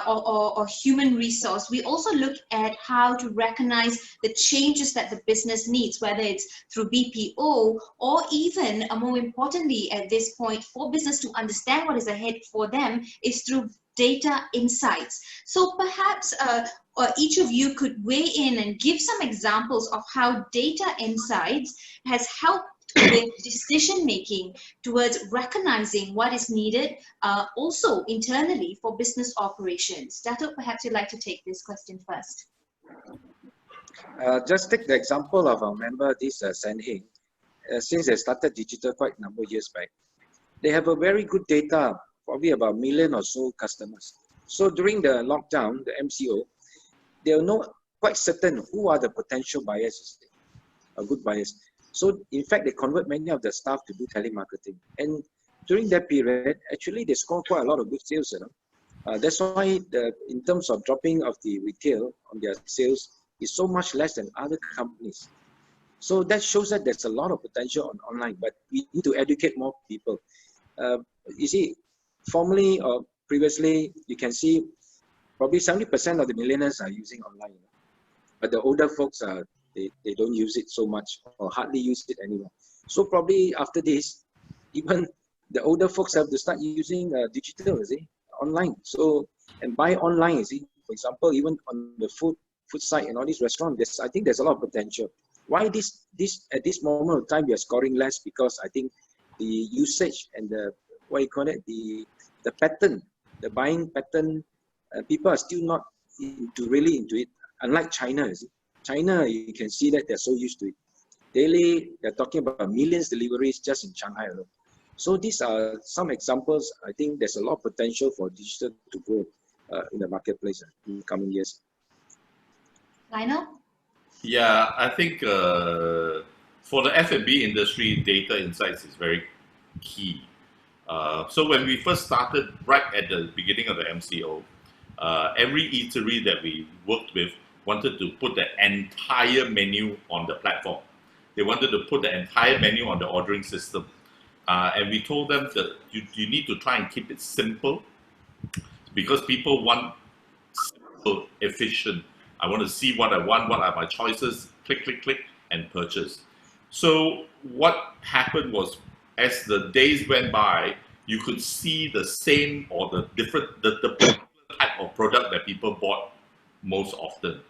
or human resource, we also look at how to recognize the changes that the business needs, whether it's through BPO or even, more importantly at this point, for business to understand what is ahead for them is through data insights. So perhaps each of you could weigh in and give some examples of how data insights has helped with decision making towards recognizing what is needed also internally for business operations. Datuk, perhaps you'd like to take this question first. Just take the example of our member, this Sen Heng. Since they started digital quite a number of years back, they have a very good data, probably about 1 million or so customers. So during the lockdown, the MCO, they will know quite certain who are the potential buyers, good buyers. So in fact, they convert many of the staff to do telemarketing. And during that period, actually they score quite a lot of good sales. That's why in terms of dropping of the retail on their sales is so much less than other companies. So that shows that there's a lot of potential on online, but we need to educate more people. You see, formerly or previously, you can see probably 70% of the millionaires are using online. But the older folks, they don't use it so much or hardly use it anymore. So probably after this, even the older folks have to start using digital, online. So, and buy online, for example, even on the food side and all these restaurants, I think there's a lot of potential. Why this at this moment of time we are scoring less? Because I think the usage and the the pattern, the buying pattern, people are still not really into it. Unlike China, China, you can see that they're so used to it. Daily, they're talking about millions deliveries just in Shanghai alone. So these are some examples. I think there's a lot of potential for digital to grow in the marketplace in the coming years. Lionel? Yeah, I think for the F&B industry, data insights is very key. So when we first started, right at the beginning of the MCO, every eatery that we worked with wanted to put the entire menu on the platform. They wanted to put the entire menu on the ordering system. And we told them that you need to try and keep it simple because people want simple, efficient. I want to see what I want, what are my choices, click, click, click, and purchase. So what happened was, as the days went by, you could see the same or the different, the particular type of product that people bought most often.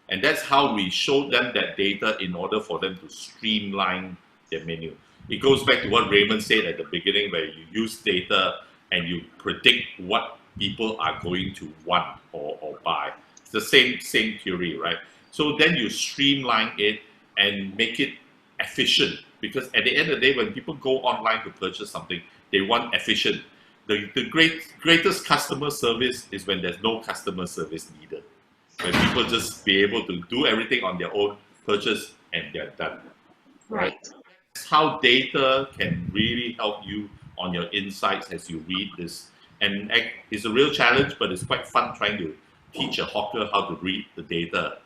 And that's how we showed them that data in order for them to streamline their menu. It goes back to what Raymond said at the beginning, where you use data and you predict what people are going to want or buy. It's the same theory, right? So then you streamline it and make it efficient, because at the end of the day, when people go online to purchase something, they want efficient. The greatest customer service is when there's no customer service needed. When people just be able to do everything on their own, purchase, and they're done. Right. That's how data can really help you on your insights as you read this. And it's a real challenge, but it's quite fun trying to teach a hawker how to read the data,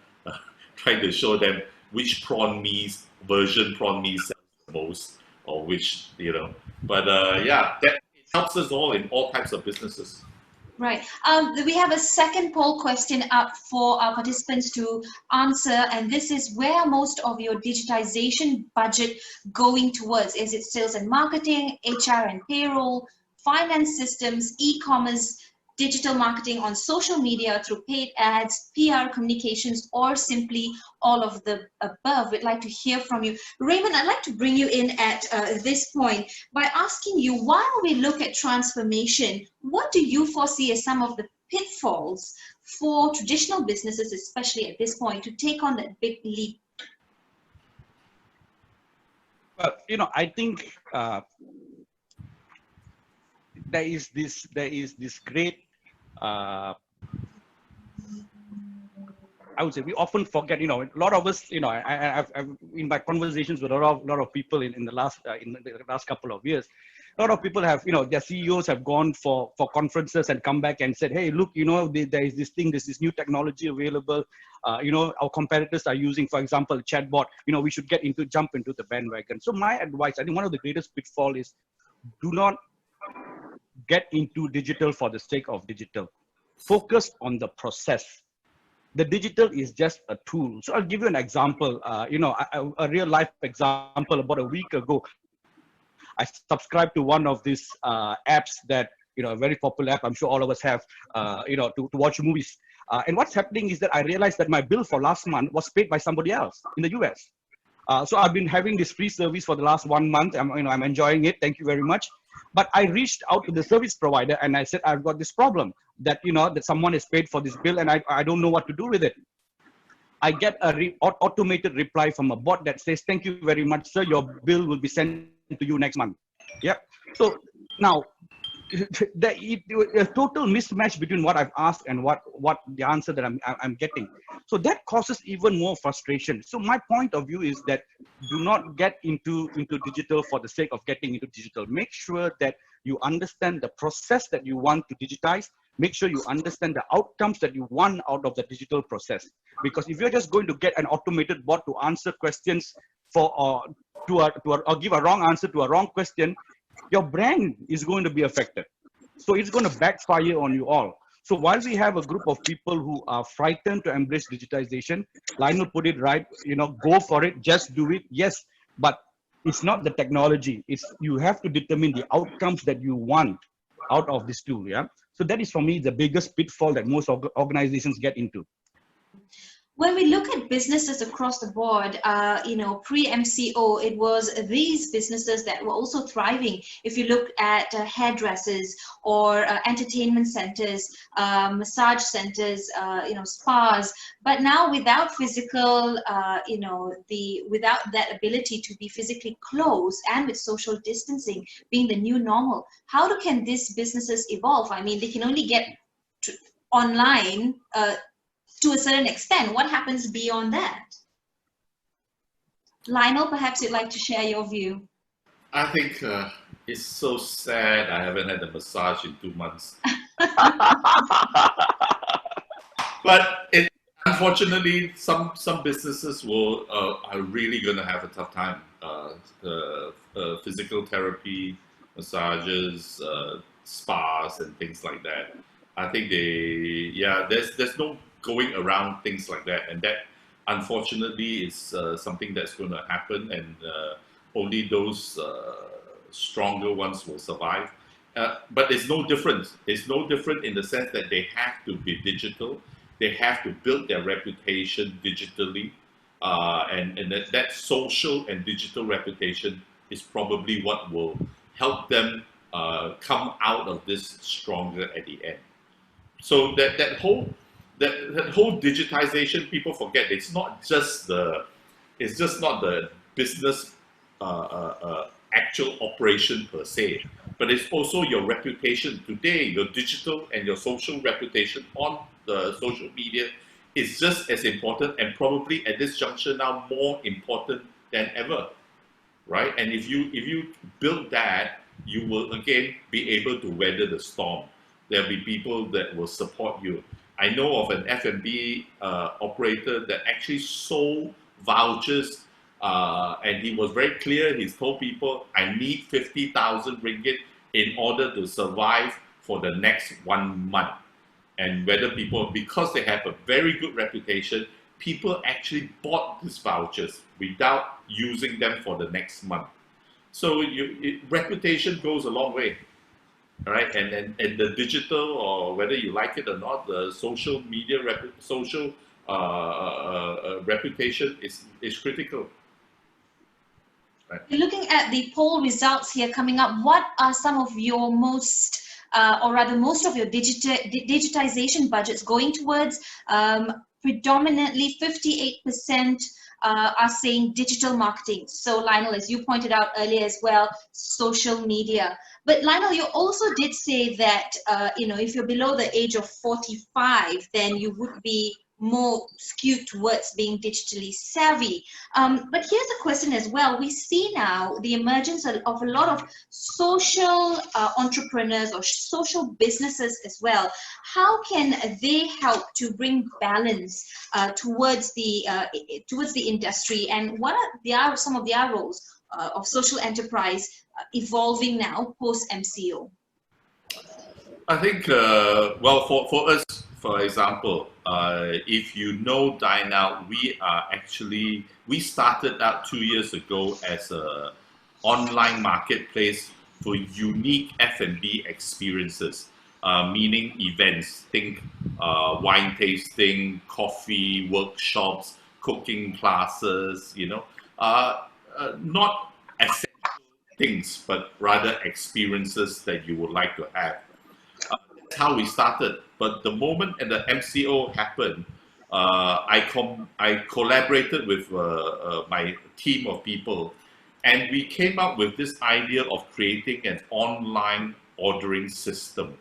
trying to show them which prawn mee version prawn mee sells the most, or which, But yeah, that helps us all in all types of businesses. Right. We have a second poll question up for our participants to answer, and this is: where are most of your digitization budget going towards? Is it sales and marketing, HR and payroll, finance systems, e-commerce, digital marketing on social media through paid ads, PR communications, or simply all of the above? We'd like to hear from you. Raymond, I'd like to bring you in at this point by asking you, while we look at transformation, what do you foresee as some of the pitfalls for traditional businesses, especially at this point, to take on that big leap? Well, I think there is this great, I would say, we often forget, a lot of us, I've in my conversations with a lot of people in the last couple of years, a lot of people have, their CEOs have gone for conferences and come back and said, hey, look, there is this thing, there's this new technology available. Our competitors are using, for example, chatbot. We should jump into the bandwagon. So my advice, I think one of the greatest pitfall is, do not get into digital for the sake of digital. Focus on the process. The digital is just a tool. So I'll give you an example, a real life example. About a week ago, I subscribed to one of these apps that, a very popular app. I'm sure all of us have, to watch movies. And what's happening is that I realized that my bill for last month was paid by somebody else in the US. So I've been having this free service for the last 1 month. I'm enjoying it. Thank you very much. But I reached out to the service provider and I said, I've got this problem that, that someone has paid for this bill and I don't know what to do with it. I get a automated reply from a bot that says, thank you very much, sir. Your bill will be sent to you next month. Yep. So now, a total mismatch between what I've asked and what the answer that I'm getting. So that causes even more frustration. So my point of view is that do not get into digital for the sake of getting into digital. Make sure that you understand the process that you want to digitize. Make sure you understand the outcomes that you want out of the digital process. Because if you're just going to get an automated bot to answer questions or give a wrong answer to a wrong question, your brand is going to be affected. So it's going to backfire on you all. So while we have a group of people who are frightened to embrace digitization, Lionel put it right, go for it, just do it. Yes, but it's not the technology. It's you have to determine the outcomes that you want out of this tool. Yeah. So that is for me the biggest pitfall that most organizations get into. When we look at businesses across the board, pre-MCO, it was these businesses that were also thriving. If you look at hairdressers or entertainment centers, massage centers, spas, but now without physical, without that ability to be physically close and with social distancing being the new normal, how can these businesses evolve? I mean, they can only get online to a certain extent. What happens beyond that? Lionel, perhaps you'd like to share your view. I think it's so sad I haven't had a massage in 2 months. But unfortunately, some businesses are really going to have a tough time. Physical therapy, massages, spas, and things like that. I think there's no going around things like that, and that unfortunately is something that's going to happen, and only those stronger ones will survive. But it's no different. It's no different in the sense that they have to be digital. They have to build their reputation digitally, and that social and digital reputation is probably what will help them come out of this stronger at the end. So that whole digitization, people forget it's not just not the business actual operation per se, but it's also your reputation today. Your digital and your social reputation on the social media is just as important, and probably at this juncture now more important than ever, right? And if you build that, you will again be able to weather the storm. There'll be people that will support you. I know of an F&B operator that actually sold vouchers, and he was very clear. He's told people, I need 50,000 ringgit in order to survive for the next 1 month. And whether people, because they have a very good reputation, people actually bought these vouchers without using them for the next month. So reputation goes a long way. All right, and the digital, or whether you like it or not, the social media reputation is critical. Right. Looking at the poll results here coming up, what are some of your most of your digitization budgets going towards? Predominantly 58% are saying digital marketing. So Lionel, as you pointed out earlier as well, social media. But Lionel, you also did say that, if you're below the age of 45, then you would be more skewed towards being digitally savvy. But here's a question as well. We see now the emergence of a lot of social entrepreneurs or social businesses as well. How can they help to bring balance towards the industry, and what are some of their roles of social enterprise evolving now post MCO? I think, well, for us, for example, if you know Dine Out, we started out 2 years ago as an online marketplace for unique F&B experiences, meaning events, think wine tasting, coffee, workshops, cooking classes, not essential things, but rather experiences that you would like to have. That's how we started. But the moment the MCO happened, I collaborated with my team of people, and we came up with this idea of creating an online ordering system.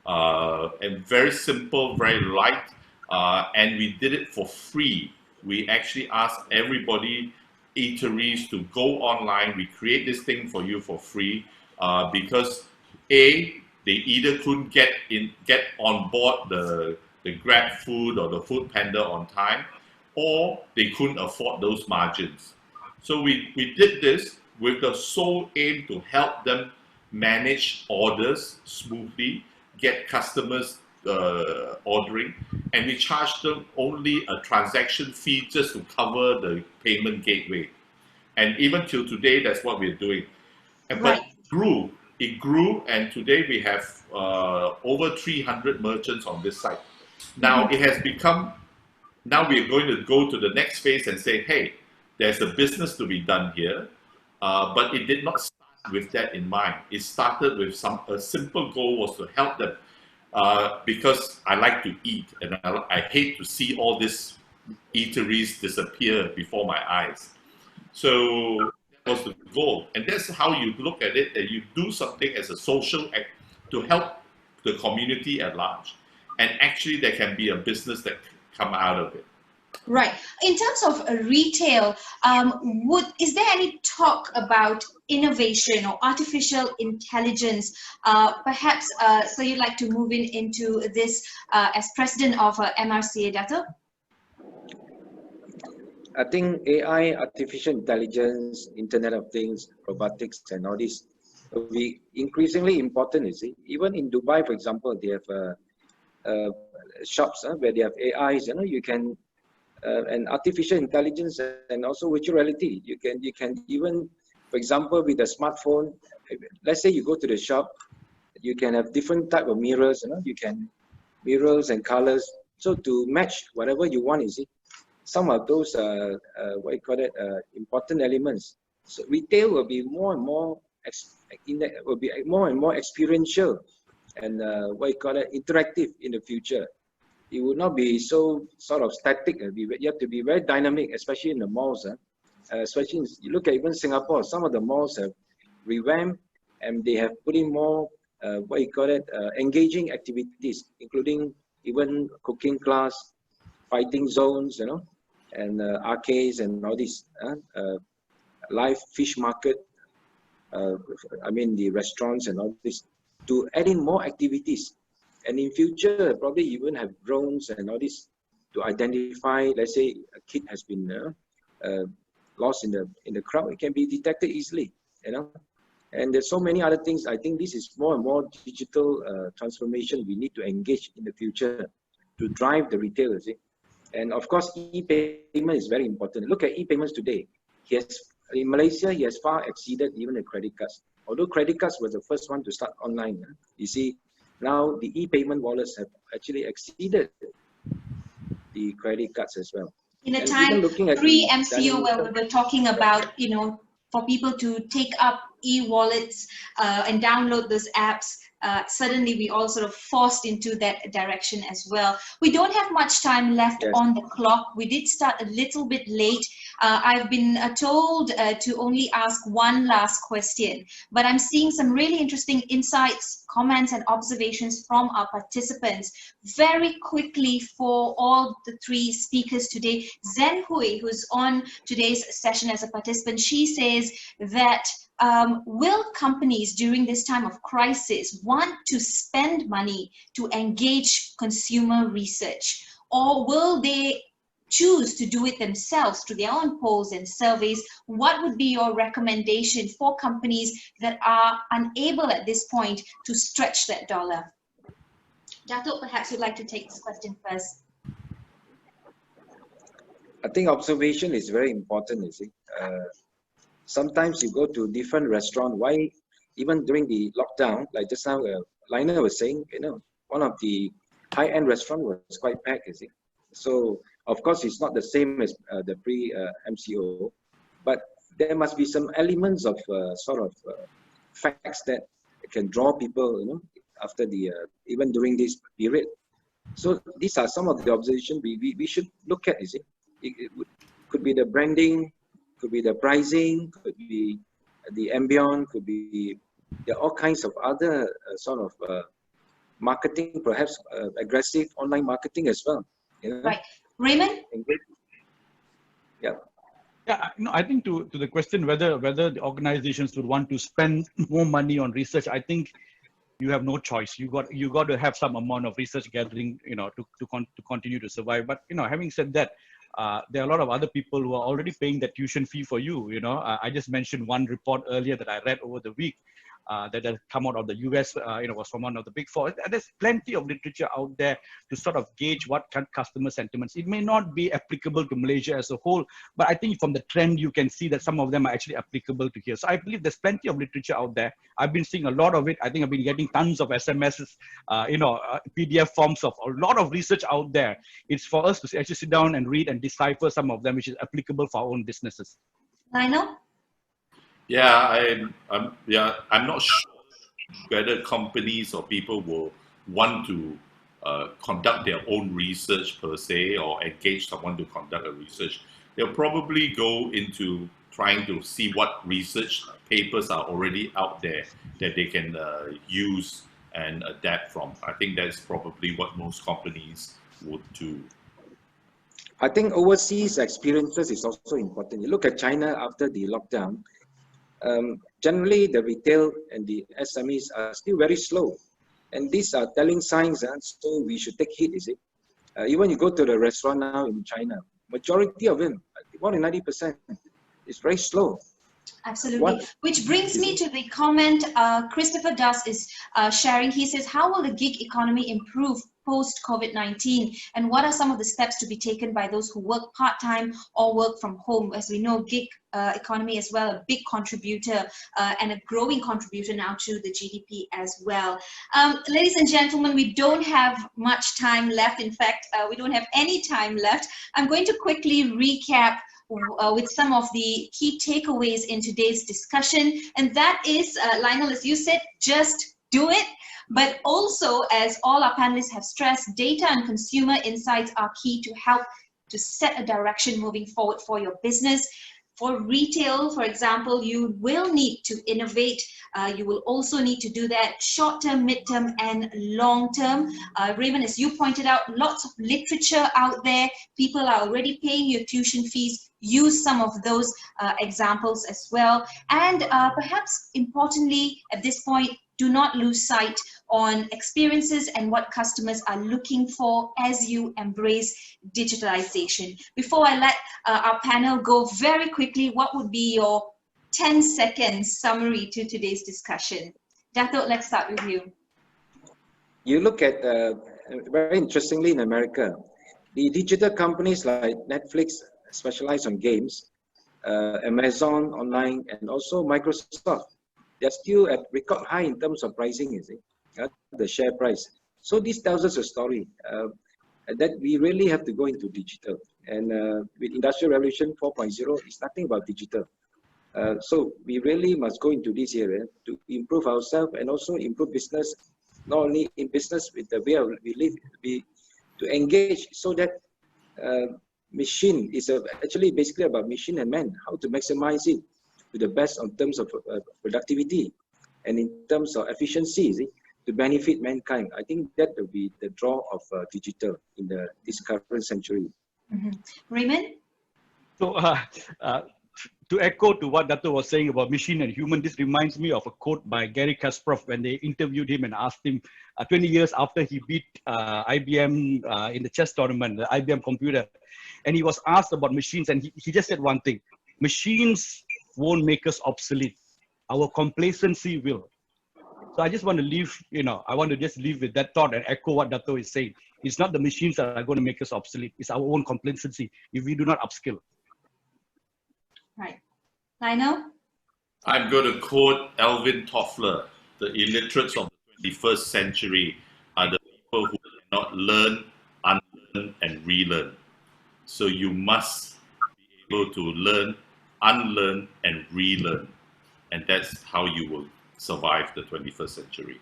And very simple, very light, and we did it for free. We actually asked everybody, eateries, to go online. We create this thing for you for free because they either couldn't get on board the Grab food or the Food Panda on time, or they couldn't afford those margins. So we did this with the sole aim to help them manage orders smoothly, get customers ordering, and we charged them only a transaction fee just to cover the payment gateway. And even till today, that's what we're doing. And but it grew, and today we have over 300 merchants on this site. Now it has become, now we're going to go to the next phase and say, hey, there's a business to be done here, but it did not start with that in mind. It started with a simple goal was to help them because I like to eat, and I hate to see all these eateries disappear before my eyes. So that was the goal, and that's how you look at it, that you do something as a social act to help the community at large, and actually there can be a business that come out of it. Right. In terms of retail, is there any talk about innovation or artificial intelligence? Perhaps, so you'd like to move into this as president of MRCA, Datuk? I think AI, artificial intelligence, Internet of Things, robotics, and all this will be increasingly important, you see. Even in Dubai, for example, they have shops where they have AIs, you can, and artificial intelligence and also virtual reality. You can even, for example, with a smartphone, let's say you go to the shop, you can have different type of mirrors, you can mirrors and colors. So to match whatever you want, you see, some of those important elements. So retail will be more and more experiential and interactive in the future. It will not be so sort of static. You have to be very dynamic, especially in the malls. Especially you look at even Singapore, some of the malls have revamped and they have put in more engaging activities, including even cooking class, fighting zones, and arcades and all this. Live fish market, the restaurants and all this, to add in more activities. And in future, probably even have drones and all this to identify, let's say a kid has been lost in the crowd. It can be detected easily, And there's so many other things. I think this is more and more digital transformation we need to engage in the future to drive the retail, see? And of course, e-payment is very important. Look at e-payments today. In Malaysia, he has far exceeded even the credit cards. Although credit cards was the first one to start online, you see, now the e-payment wallets have actually exceeded the credit cards as well. In a time pre-MCO where we were talking about, for people to take up e-wallets and download those apps, suddenly we all sort of forced into that direction as well. We don't have much time left on the clock. We did start a little bit late. I've been told to only ask one last question, but I'm seeing some really interesting insights, comments, and observations from our participants. Very quickly for all the three speakers today, Zen Hui, who's on today's session as a participant, she says that will companies during this time of crisis want to spend money to engage consumer research, or will they choose to do it themselves through their own polls and surveys? What would be your recommendation for companies that are unable at this point to stretch that dollar? Datuk, perhaps you'd like to take this question first. I think observation is very important, you see. Sometimes you go to different restaurants. Why even during the lockdown, like just now, Lionel was saying, one of the high-end restaurant was quite packed, you see. So of course, it's not the same as the pre-MCO, but there must be some elements of facts that can draw people, after the even during this period. So these are some of the observations we should look at. You see, could be the branding, could be the pricing, could be the ambient, could be all kinds of other marketing, perhaps aggressive online marketing as well. Right, Raymond. Yeah. Yeah, no, I think to the question whether the organizations would want to spend more money on research, I think you have no choice. You got to have some amount of research gathering, to continue to survive. But having said that, there are a lot of other people who are already paying that tuition fee for you. I just mentioned one report earlier that I read over the week. That had come out of the US, was from one of the big four. There's plenty of literature out there to sort of gauge what kind of customer sentiments. It may not be applicable to Malaysia as a whole, but I think from the trend, you can see that some of them are actually applicable to here. So I believe there's plenty of literature out there. I've been seeing a lot of it. I think I've been getting tons of SMSs, PDF forms of a lot of research out there. It's for us to actually sit down and read and decipher some of them, which is applicable for our own businesses. Lionel? Yeah, I'm not sure whether companies or people will want to conduct their own research per se, or engage someone to conduct a research. They'll probably go into trying to see what research papers are already out there that they can use and adapt from. I think that's probably what most companies would do. I think overseas experiences is also important. You look at China after the lockdown. Generally, the retail and the SMEs are still very slow, and these are telling signs, so we should take heed. Is it? Even you go to the restaurant now in China, majority of them, more than 90%, is very slow. Absolutely. Which brings me to the comment Christopher Das is sharing. He says, how will the gig economy improve post-COVID-19? And what are some of the steps to be taken by those who work part-time or work from home? As we know, gig economy as well, a big contributor and a growing contributor now to the GDP as well. Ladies and gentlemen, we don't have much time left. In fact, we don't have any time left. I'm going to quickly recap with some of the key takeaways in today's discussion. And that is, Lionel, as you said, just do it. But also, as all our panelists have stressed, data and consumer insights are key to help to set a direction moving forward for your business. For retail, for example, you will need to innovate. You will also need to do that short-term, mid-term, and long-term. Raymond, as you pointed out, lots of literature out there. People are already paying your tuition fees. Use some of those examples as well. And perhaps importantly, at this point, do not lose sight on experiences and what customers are looking for as you embrace digitalization. Before I let our panel go very quickly, what would be your 10-second summary to today's discussion? Datuk, let's start with you. You look at, very interestingly in America, the digital companies like Netflix specialize on games, Amazon online, and also Microsoft. They're still at record high in terms of pricing, you see, the share price. So this tells us a story that we really have to go into digital. And with Industrial Revolution 4.0, it's nothing about digital. So we really must go into this area to improve ourselves and also improve business, not only in business with the way we live, to engage so that machine is actually basically about machine and man, how to maximize it to the best in terms of productivity and in terms of efficiency, to benefit mankind. I think that will be the draw of digital in this current century. Mm-hmm. Raymond? So to echo to what Dato was saying about machine and human, this reminds me of a quote by Garry Kasparov when they interviewed him and asked him 20 years after he beat IBM in the chess tournament, the IBM computer, and he was asked about machines, and he just said one thing: machines won't make us obsolete. Our complacency will. So I just want to leave, I want to just leave with that thought and echo what Dato is saying. It's not the machines that are going to make us obsolete. It's our own complacency if we do not upskill. Right. Lionel? I'm going to quote Alvin Toffler: the illiterates of the 21st century are the people who cannot learn, unlearn, and relearn. So you must be able to learn, unlearn, and relearn. And that's how you will survive the 21st century.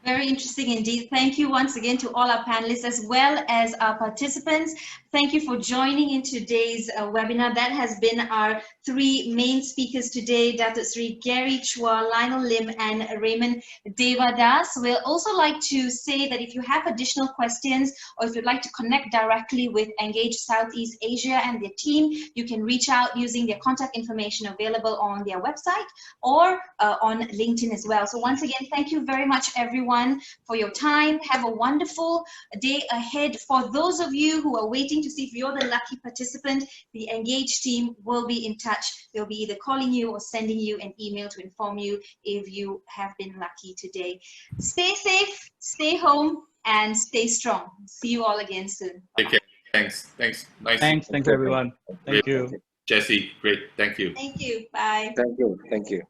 Very interesting indeed. Thank you once again to all our panelists as well as our participants. Thank you for joining in today's webinar. That has been our three main speakers today, Datuk Seri Garry Chua, Lionel Lim, and Raymond Devadass. We'll also like to say that if you have additional questions or if you'd like to connect directly with Engage Southeast Asia and their team, you can reach out using their contact information available on their website or on LinkedIn as well. So once again, thank you very much, everyone, for your time. Have a wonderful day ahead. For those of you who are waiting to see if you're the lucky participant, the Engage team will be in touch. They'll be either calling you or sending you an email to inform you if you have been lucky today. Stay safe, stay home, and stay strong. See you all again soon. Take care. Thanks. Nice. Thanks everyone. Thank you. Jessy, great. Thank you. Thank you. Bye. Thank you. Thank you.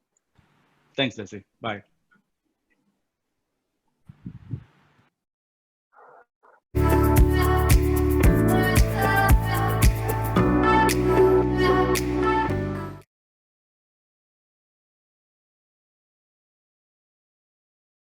Thanks, Jessy. Bye.